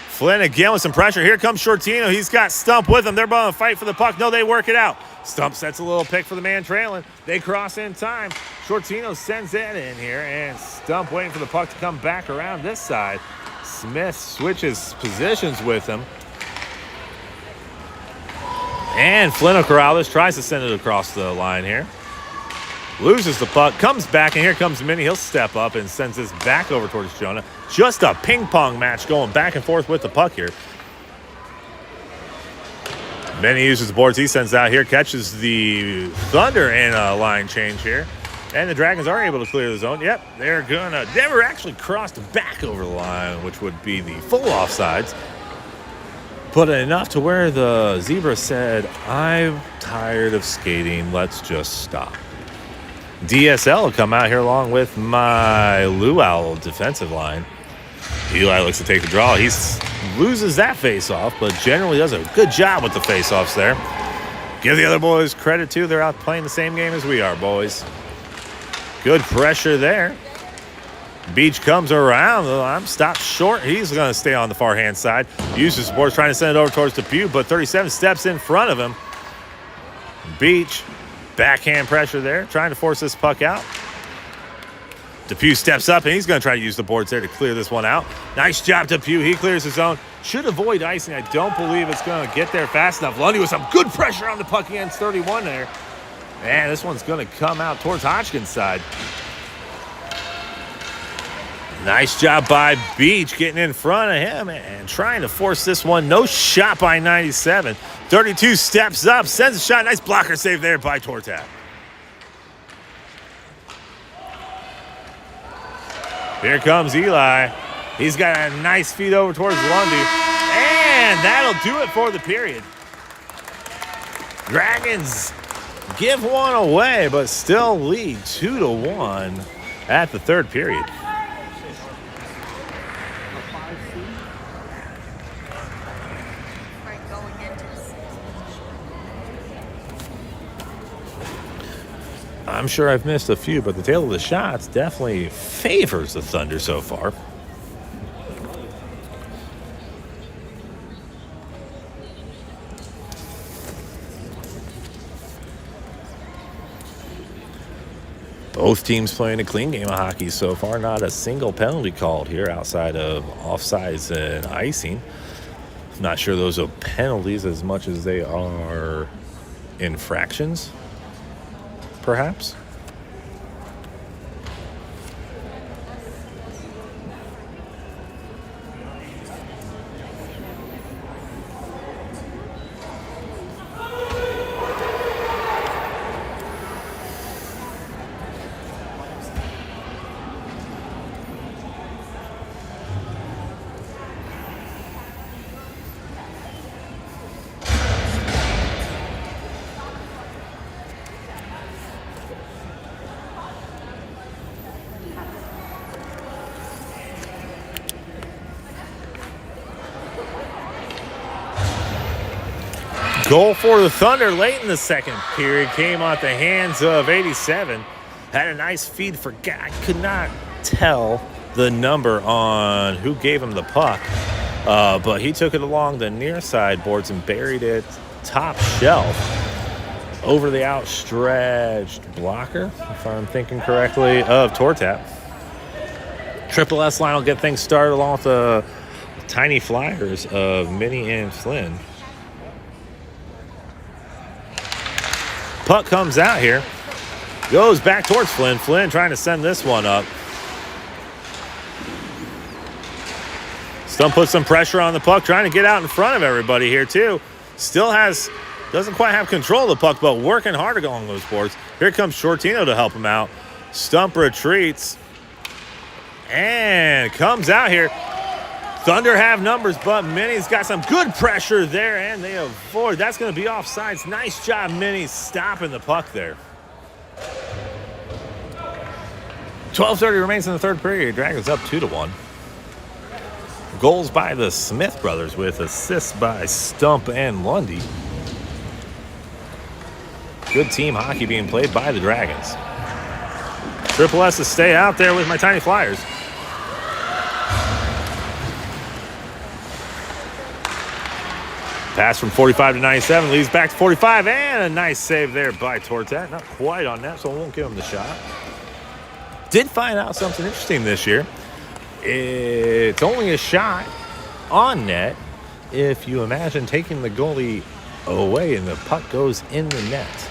Flynn again with some pressure. Here comes Shortino. He's got Stump with him. They're both in a fight for the puck. No, they work it out. Stump sets a little pick for the man trailing. They cross in time. Shortino sends that in here, and Stump waiting for the puck to come back around this side. Smith switches positions with him. And Flynn Corrales tries to send it across the line here. Loses the puck, comes back, and here comes Minnie. He'll step up and sends this back over towards Jonah. Just a ping-pong match going back and forth with the puck here. Minnie uses the boards he sends out here, catches the Thunder in a line change here. And the Dragons are able to clear the zone. Yep, they're gonna never actually crossed back over the line, which would be the full offsides. But enough to where the Zebra said, "I'm tired of skating. Let's just stop." DSL will come out here along with my Luau defensive line. Eli looks to take the draw. He loses that face-off, but generally does a good job with the face-offs there. Give the other boys credit, too. They're out playing the same game as we are, boys. Good pressure there. Beach comes around. I'm stopped short. He's going to stay on the far-hand side. Uses the boards, trying to send it over towards Depew, but 37 steps in front of him. Beach, backhand pressure there, trying to force this puck out. Depew steps up, and he's going to try to use the boards there to clear this one out. Nice job, Depew. He clears his zone. Should avoid icing. I don't believe it's going to get there fast enough. Lundy with some good pressure on the puck against 31 there. And this one's going to come out towards Hodgkin's side. Nice job by Beach getting in front of him and trying to force this one. No shot by 97. 32 steps up, sends a shot. Nice blocker save there by Tortat. Here comes Eli. He's got a nice feed over towards Lundy. And that'll do it for the period. Dragons give one away, but still lead 2-1 at the third period. I'm sure I've missed a few, but the tail of the shots definitely favors the Thunder so far. Both teams playing a clean game of hockey so far. Not a single penalty called here outside of offsides and icing. I'm not sure those are penalties as much as they are infractions, perhaps. Goal for the Thunder late in the second period came at the hands of 87. Had a nice feed for I could not tell the number on who gave him the puck, but he took it along the near side boards and buried it top shelf over the outstretched blocker, if I'm thinking correctly, of Tortat. Triple S line will get things started along with the tiny flyers of Minnie and Flynn. Puck comes out here. Goes back towards Flynn. Flynn trying to send this one up. Stump puts some pressure on the puck, trying to get out in front of everybody here, too. Doesn't quite have control of the puck, but working hard along those boards. Here comes Shortino to help him out. Stump retreats and comes out here. Thunder have numbers, but Minnie's got some good pressure there, and they avoid. That's going to be offsides. Nice job, Minnie, stopping the puck there. 12:30 remains in the third period. Dragons up 2-1. Goals by the Smith brothers with assists by Stump and Lundy. Good team hockey being played by the Dragons. Triple S to stay out there with my Tiny Flyers. Pass from 45 to 97, leads back to 45, and a nice save there by Tortat. Not quite on net, so I won't give him the shot. Did find out something interesting this year. It's only a shot on net if you imagine taking the goalie away and the puck goes in the net.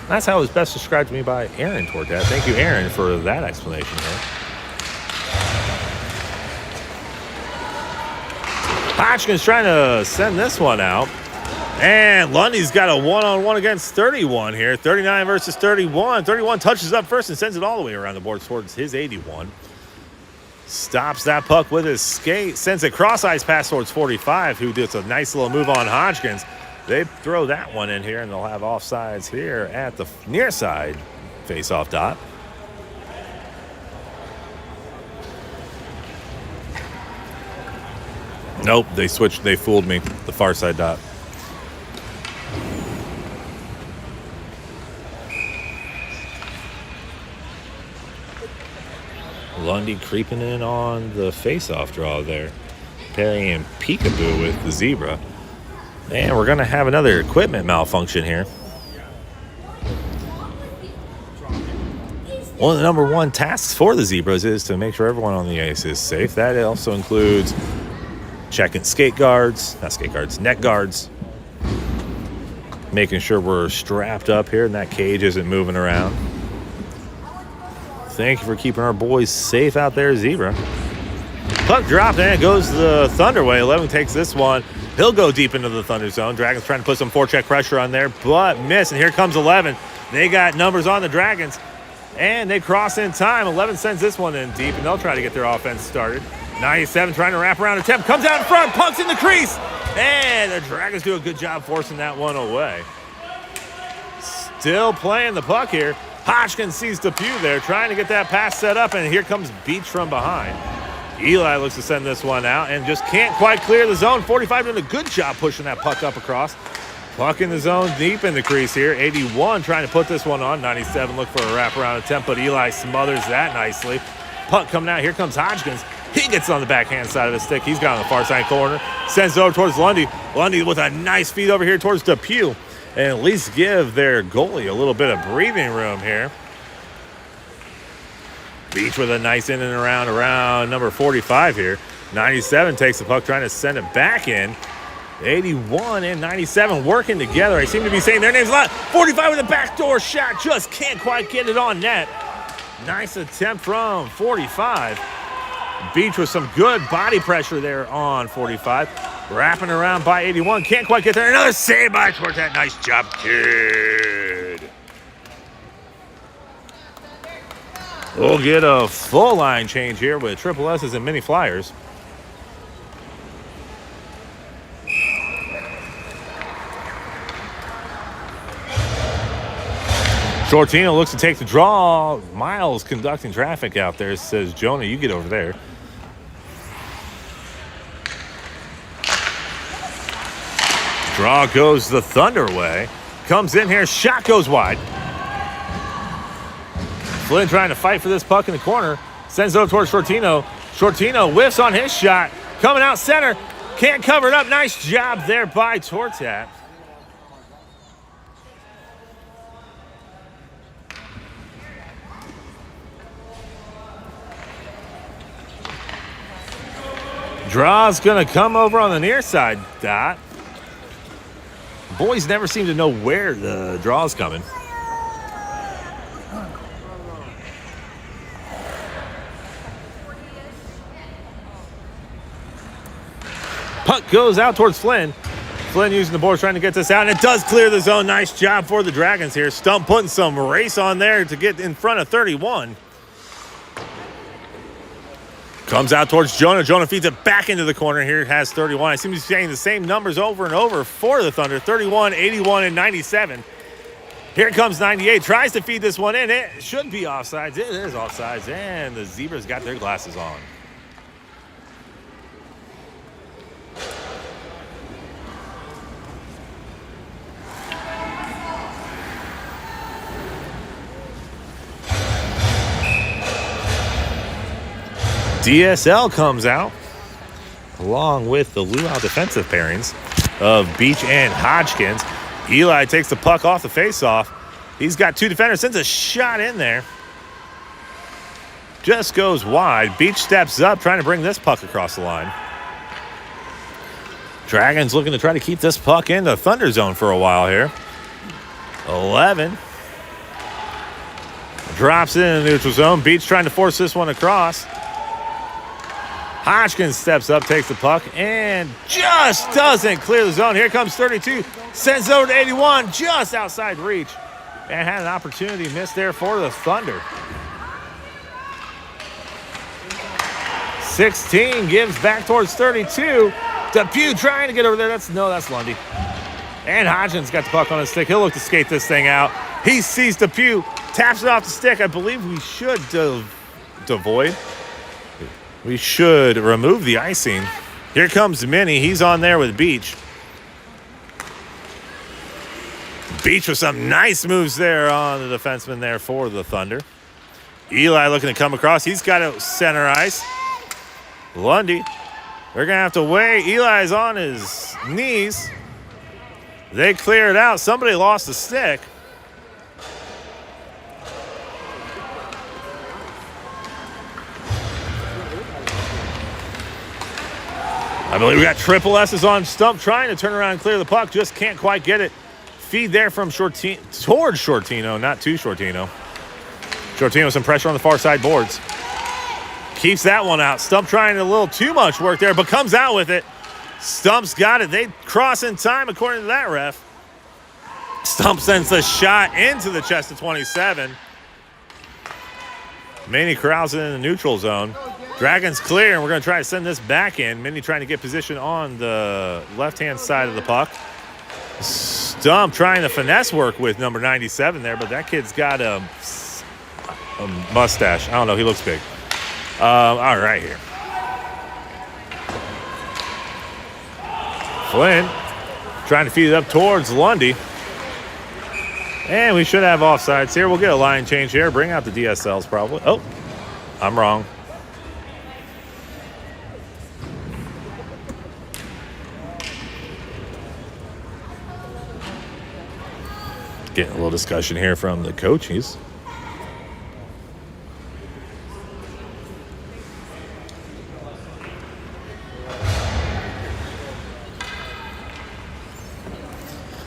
That's how it was best described to me by Aaron Tortat. Thank you, Aaron, for that explanation here. Hodgkin's trying to send this one out. And Lundy's got a one-on-one against 31 here. 39 versus 31. 31 touches up first and sends it all the way around the board towards his 81. Stops that puck with his skate. Sends a cross-ice pass towards 45, who does a nice little move on Hodgkins. They throw that one in here, and they'll have offsides here at the near side face-off dot. Nope, they switched. They fooled me. The far side dot. Lundy creeping in on the face-off draw there. Playing peekaboo with the zebra. And we're going to have another equipment malfunction here. One of the number one tasks for the Zebras is to make sure everyone on the ice is safe. That also includes checking net guards. Making sure we're strapped up here and that cage isn't moving around. Thank you for keeping our boys safe out there, Zebra. Puck dropped and it goes the Thunder way. 11 takes this one. He'll go deep into the Thunder zone. Dragons trying to put some forecheck pressure on there, but miss. And here comes 11. They got numbers on the Dragons, and they cross in time. 11 sends this one in deep, and they'll try to get their offense started. 97 trying to wrap around attempt. Comes out in front. Puck's in the crease. And the Dragons do a good job forcing that one away. Still playing the puck here. Hodgkins sees Depew there, trying to get that pass set up, and here comes Beach from behind. Eli looks to send this one out and just can't quite clear the zone. 45 doing a good job pushing that puck up across. Puck in the zone, deep in the crease here. 81 trying to put this one on. 97 look for a wraparound attempt, but Eli smothers that nicely. Puck coming out. Here comes Hodgkins. He gets on the backhand side of the stick. He's got on the far side corner. Sends it over towards Lundy. Lundy with a nice feed over here towards Depew. And at least give their goalie a little bit of breathing room here. Beach with a nice in and around number 45 here. 97 takes the puck, trying to send it back in. 81 and 97 working together. I seem to be saying their names a lot. 45 with a backdoor shot. Just can't quite get it on net. Nice attempt from 45. Beach with some good body pressure there on 45. Wrapping around by 81. Can't quite get there. Another save by Tortat. Nice job, kid. We'll get a full line change here with Triple S's and Mini Flyers. Shortino looks to take the draw. Miles conducting traffic out there. Says, Jonah, you get over there. Draw goes the Thunder way. Comes in here. Shot goes wide. Flynn trying to fight for this puck in the corner. Sends it over towards Shortino. Shortino whiffs on his shot. Coming out center. Can't cover it up. Nice job there by Tortat. Draw's going to come over on the near side dot. Boys never seem to know where the draw's coming. Puck goes out towards Flynn. Flynn using the board trying to get this out, and it does clear the zone. Nice job for the Dragons here. Stump putting some race on there to get in front of 31. Comes out towards Jonah. Jonah feeds it back into the corner here. It has 31. I seem to be saying the same numbers over and over for the Thunder. 31, 81, and 97. Here comes 98. Tries to feed this one in. It should be offsides. It is offsides, and the Zebras got their glasses on. DSL comes out along with the luau defensive pairings of Beach and Hodgkins. Eli takes the puck off the faceoff. He's got two defenders, sends a shot in there. Just goes wide. Beach steps up, trying to bring this puck across the line. Dragons looking to try to keep this puck in the Thunder zone for a while here. 11. Drops it in the neutral zone. Beach trying to force this one across. Hodgkins steps up, takes the puck, and just doesn't clear the zone. Here comes 32. Sends it over to 81, just outside reach. And had an opportunity missed there for the Thunder. 16 gives back towards 32. Depew trying to get over there. That's Lundy. And Hodgkins got the puck on his stick. He'll look to skate this thing out. He sees Depew, taps it off the stick. I believe we should devoid. We should remove the icing. Here comes Minnie. He's on there with Beach. Beach with some nice moves there on the defenseman there for the Thunder. Eli looking to come across. He's got it center ice. Lundy. They're going to have to wait. Eli's on his knees. They clear it out. Somebody lost the stick. I believe we got triple S's on Stump trying to turn around and clear the puck. Just can't quite get it. Feed there from Shortino, towards Shortino, not to Shortino. Shortino some pressure on the far side boards. Keeps that one out. Stump trying a little too much work there, but comes out with it. Stump's got it. They cross in time according to that ref. Stump sends the shot into the chest of 27. Manny corrals it in the neutral zone. Dragons clear, and we're going to try to send this back in. Minnie trying to get position on the left-hand side of the puck. Stump trying to finesse work with number 97 there, but that kid's got a mustache. I don't know. He looks big. All right here. Flynn trying to feed it up towards Lundy. And we should have offsides here. We'll get a line change here. Bring out the DSLs probably. Oh, I'm wrong. Getting a little discussion here from the coaches.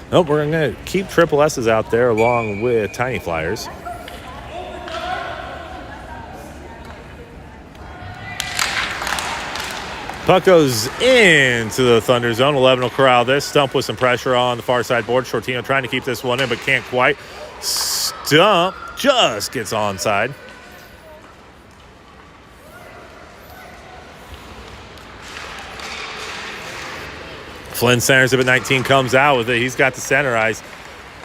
Nope, we're going to keep triple S's out there along with Tiny Flyers. Puck goes into the Thunder zone. 11 will corral this. Stump with some pressure on the far side board. Shortino trying to keep this one in, but can't quite. Stump just gets onside. Flynn centers it, but 19 comes out with it. He's got the center ice.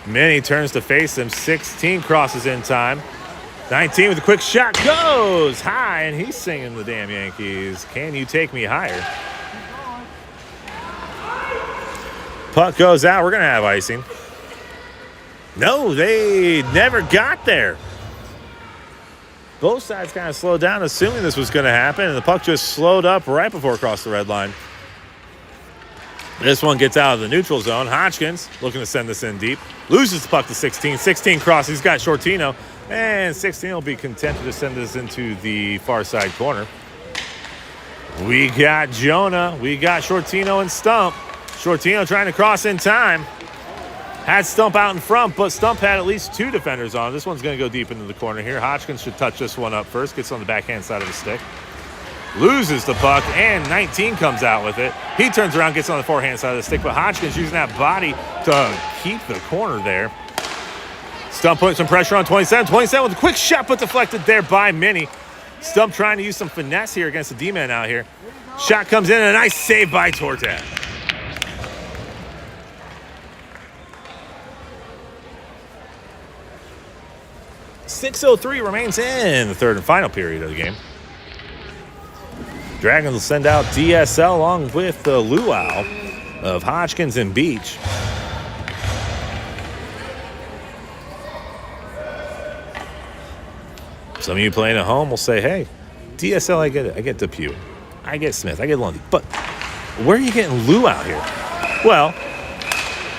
Minnie turns to face him. 16 crosses in time. 19 with a quick shot, goes high, and he's singing the damn Yankees. Can you take me higher? Puck goes out. We're going to have icing. No, they never got there. Both sides kind of slowed down, assuming this was going to happen, and the puck just slowed up right before it crossed the red line. This one gets out of the neutral zone. Hodgkins looking to send this in deep. Loses the puck to 16. 16 crosses. He's got Shortino. And 16 will be content to send this into the far side corner. We got Jonah. We got Shortino and Stump. Shortino trying to cross in time. Had Stump out in front, but Stump had at least two defenders on. This one's going to go deep into the corner here. Hodgkins should touch this one up first. Gets on the backhand side of the stick. loses the puck, and 19 comes out with it. He turns around, gets on the forehand side of the stick, but Hodgkins using that body to keep the corner there. Stump putting some pressure on 27. 27 with a quick shot, but deflected there by Minnie. Stump trying to use some finesse here against the D-man out here. Shot comes in, and a nice save by Tortat. .603 remains in the third and final period of the game. Dragons will send out DSL along with the luau of Hodgkins and Beach. Some of you playing at home will say, hey, DSL, I get it. I get Depew. I get Smith. I get Lundy. But where are you getting luau here? Well,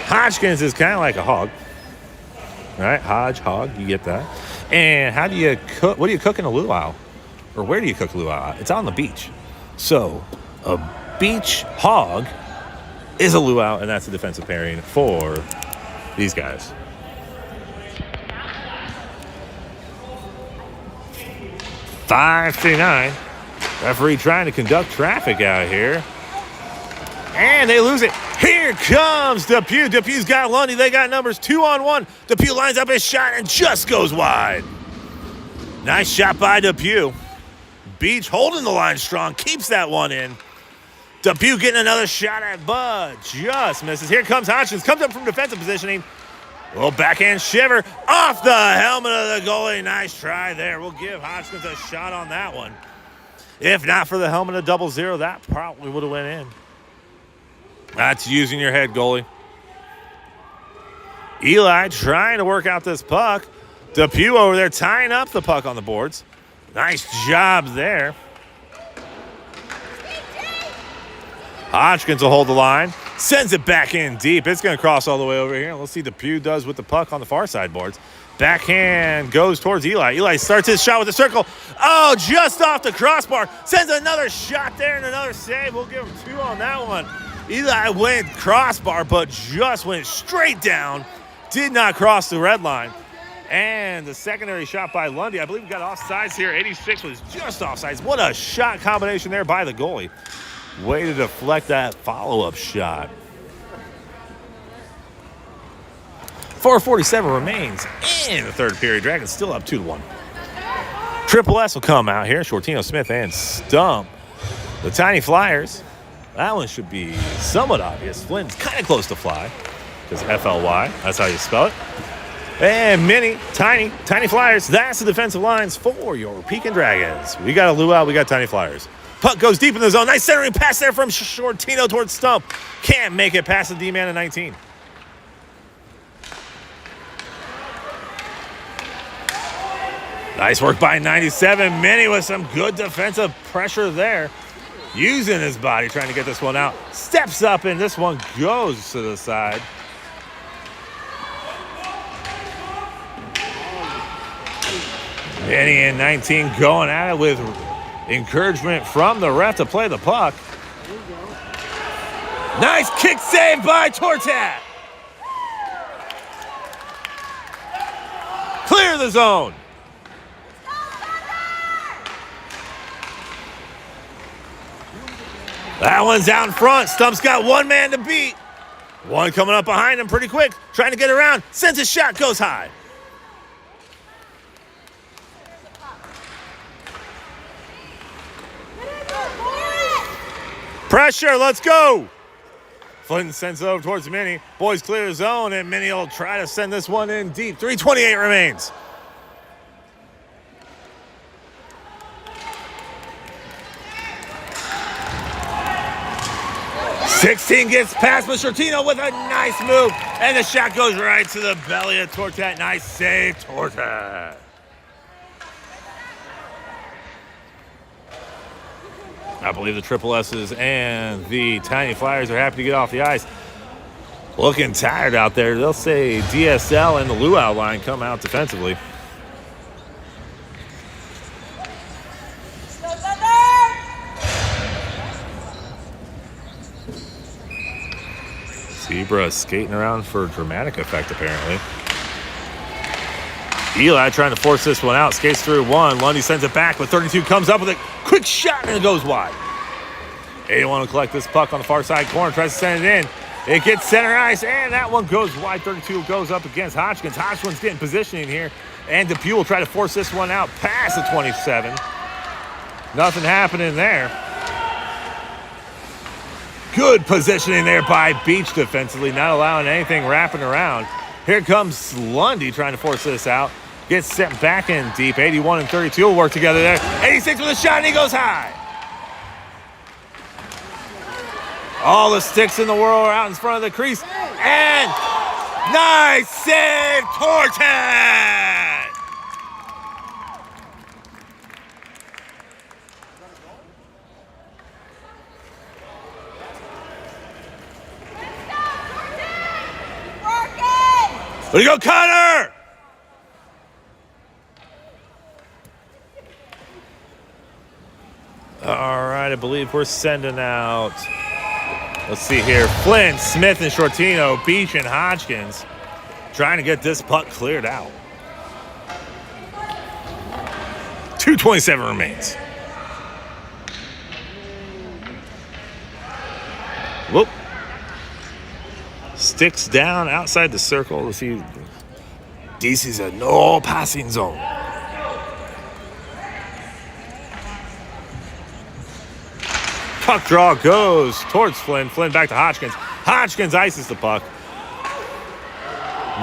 Hodgkins is kind of like a hog. All right, hog, you get that. And how do you cook? What do you cook in a luau? Or where do you cook luau? It's on the beach. So a beach hog is a luau, and that's a defensive pairing for these guys. .539. Referee trying to conduct traffic out here. And they lose it. Here comes Depew. Depew's got Lundy. They got numbers 2-on-1. Depew lines up his shot and just goes wide. Nice shot by Depew. Beach holding the line strong. Keeps that one in. Depew getting another shot at Bud. Just misses. Here comes Hodgkins. Comes up from defensive positioning. A little backhand shiver off the helmet of the goalie. Nice try there. We'll give Hodgkins a shot on that one. If not for the helmet of 00, that probably would have went in. That's using your head, goalie. Eli trying to work out this puck. Depew over there tying up the puck on the boards. Nice job there. Hodgkins will hold the line. Sends it back in deep. It's going to cross all the way over here. Let's see what Depew does with the puck on the far side boards. Backhand goes towards Eli. Eli starts his shot with a circle. Oh, just off the crossbar. Sends another shot there and another save. We'll give him 2 on that one. Eli went crossbar, but just went straight down. Did not cross the red line. And the secondary shot by Lundy. I believe we got offsides here. 86 was just offsides. What a shot combination there by the goalie. Way to deflect that follow-up shot. 4:47 remains in the third period. Dragons still up 2-1. Triple S will come out here. Shortino, Smith, and Stump. The Tiny Flyers. That one should be somewhat obvious. Flynn's kind of close to fly because FLY. That's how you spell it. And Mini, Tiny Flyers. That's the defensive lines for your Pekin Dragons. We got a luau. We got Tiny Flyers. Puck goes deep in the zone. Nice centering pass there from Shortino towards Stump. Can't make it past the D-man at 19. Nice work by 97. Mini with some good defensive pressure there. Using his body, trying to get this one out. Steps up, and this one goes to the side. Mini and 19 going at it with encouragement from the ref to play the puck. Nice kick save by Tortat. Clear the zone. That one's out in front. Stump's got one man to beat. One coming up behind him pretty quick. Trying to get around. Sends a shot. Goes high. Pressure. Let's go. Flynn sends it over towards Minnie. Boys clear the zone, and Minnie will try to send this one in deep. 3:28 remains. .16 gets past, but Shortino with a nice move. And the shot goes right to the belly of Tortat. Nice save, Tortat. I believe the Triple S's and the Tiny Flyers are happy to get off the ice. Looking tired out there. They'll say DSL and the luau line come out defensively. Zebra skating around for dramatic effect, apparently. Eli trying to force this one out. Skates through one. Lundy sends it back, but 32 comes up with a quick shot, and it goes wide. 81 will collect this puck on the far side corner. Tries to send it in. It gets center ice, and that one goes wide. 32 goes up against Hodgkins. Hodgkins getting positioning here. And Depew will try to force this one out past the 27. Nothing happening there. Good positioning there by Beach defensively, not allowing anything wrapping around. Here comes Lundy trying to force this out. Gets sent back in deep. 81 and 32 will work together there. 86 with a shot, and he goes high. All the sticks in the world are out in front of the crease. And nice save, Torten! There you go, Connor! All right, I believe we're sending out, let's see here, Flynn, Smith, and Shortino, Beach, and Hodgkins trying to get this puck cleared out. 2:27 remains. Whoop. Sticks down outside the circle. Let's see. DC's a no passing zone. Puck draw goes towards Flynn. Flynn back to Hodgkins. Hodgkins ices the puck.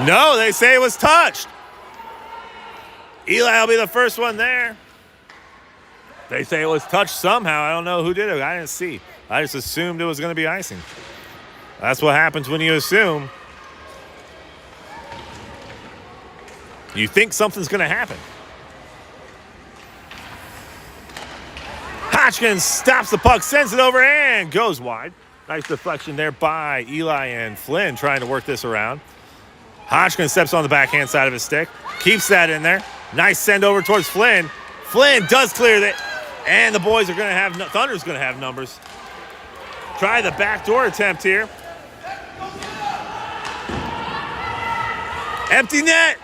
No, they say it was touched. Eli will be the first one there. They say it was touched somehow. I don't know who did it. I didn't see. I just assumed it was going to be icing. That's what happens when you assume. You think something's going to happen. Hodgkins stops the puck, sends it over, and goes wide. Nice deflection there by Eli and Flynn trying to work this around. Hodgkins steps on the backhand side of his stick, keeps that in there. Nice send over towards Flynn. Flynn does clear that, and the boys are going to have, Thunder's going to have numbers. Try the backdoor attempt here. Empty net.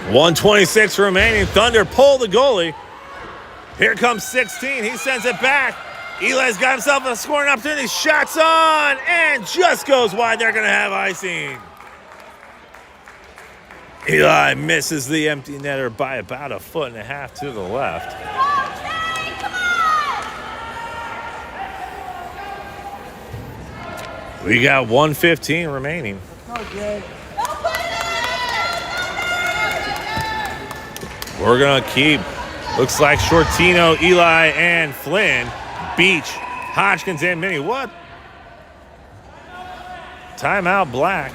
.126 remaining. Thunder pull the goalie. Here comes 16. He sends it back. Eli's got himself a scoring opportunity. Shots on and just goes wide. They're going to have icing. Eli misses the empty netter by about 1.5 feet to the left. We got 1:15 remaining. We're going to keep, looks like Shortino, Eli, and Flynn. Beach, Hodgkins, and Minnie. What? Timeout Black.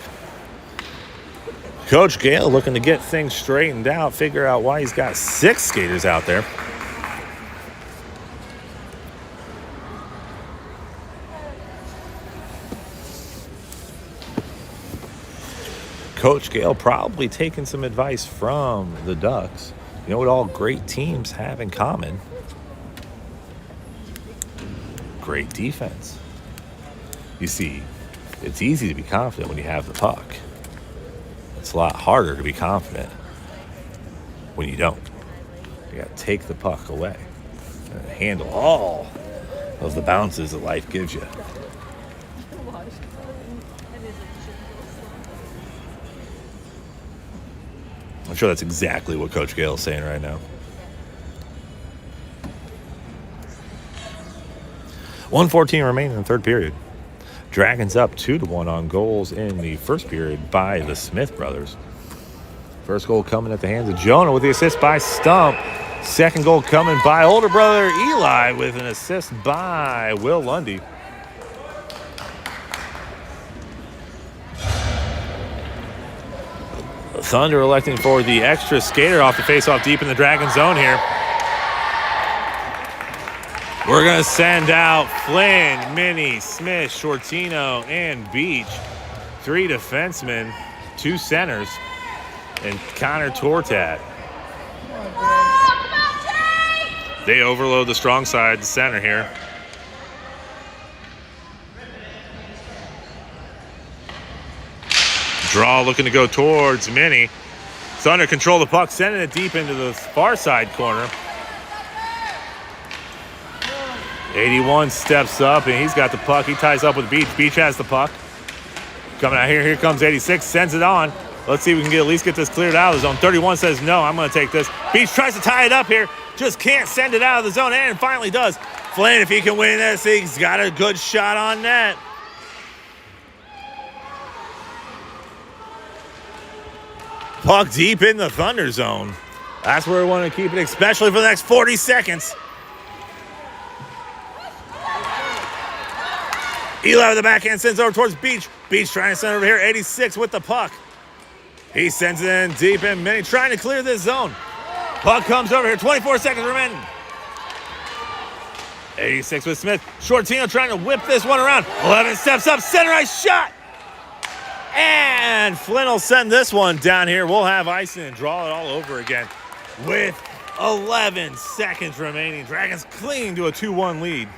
Coach Gale looking to get things straightened out, figure out why he's got 6 skaters out there. Coach Gale probably taking some advice from the Ducks. You know what all great teams have in common? Great defense. You see, it's easy to be confident when you have the puck. It's a lot harder to be confident when you don't. You got to take the puck away and handle all of the bounces that life gives you. I'm sure that's exactly what Coach Gale is saying right now. 1:14 remaining in the third period. Dragons up 2-1 on goals in the first period by the Smith brothers. First goal coming at the hands of Jonah with the assist by Stump. Second goal coming by older brother Eli with an assist by Will Lundy. Thunder electing for the extra skater off the faceoff deep in the Dragon zone here. We're going to send out Flynn, Minnie, Smith, Shortino, and Beach. 3 defensemen, 2 centers, and Connor Tortat. They overload the strong side center here. Draw looking to go towards Minnie. Thunder control the puck, sending it deep into the far side corner. 81 steps up, and he's got the puck. He ties up with Beach. Beach has the puck. Coming out here. Here comes 86. Sends it on. Let's see if we can at least get this cleared out of the zone. 31 says, no, I'm going to take this. Beach tries to tie it up here. Just can't send it out of the zone, and finally does. Flynn, if he can win this, he's got a good shot on net. Puck deep in the Thunder zone. That's where we want to keep it, especially for the next 40 seconds. Eli with the backhand sends over towards Beach. Beach trying to send over here. 86 with the puck. He sends it in deep in Minnie, trying to clear this zone. Puck comes over here. 24 seconds remaining. 86 with Smith. Shortino trying to whip this one around. 11 steps up. Center ice shot. And Flynn will send this one down here. We'll have icing and draw it all over again with 11 seconds remaining. Dragons clinging to a 2-1 lead.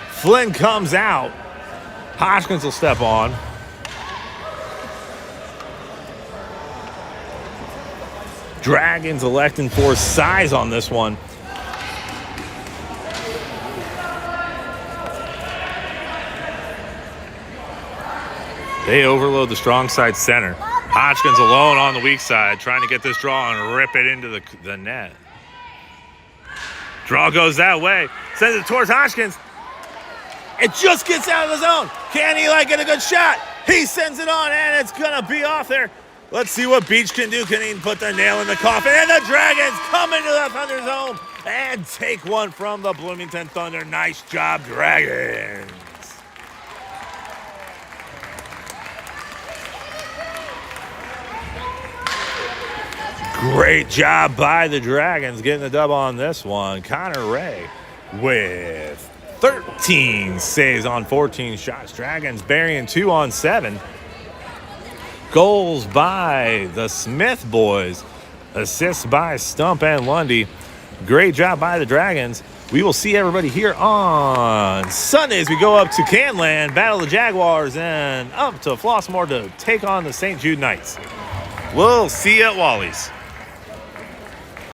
Flynn comes out. Hoskins will step on. Dragons electing for size on this one. They overload the strong side center. Hodgkins alone on the weak side, trying to get this draw and rip it into the net. Draw goes that way. Sends it towards Hodgkins. It just gets out of the zone. Can Eli get a good shot? He sends it on, and it's going to be off there. Let's see what Beach can do. Can he put the nail in the coffin? And the Dragons come into the Thunder zone and take one from the Bloomington Thunder. Nice job, Dragons. Great job by the Dragons getting the dub on this one. Connor Ray with 13 saves on 14 shots. Dragons burying 2 on 7. Goals by the Smith boys. Assists by Stump and Lundy. Great job by the Dragons. We will see everybody here on Sunday as we go up to Canland, battle the Jaguars, and up to Flossmoor to take on the St. Jude Knights. We'll see you at Wally's.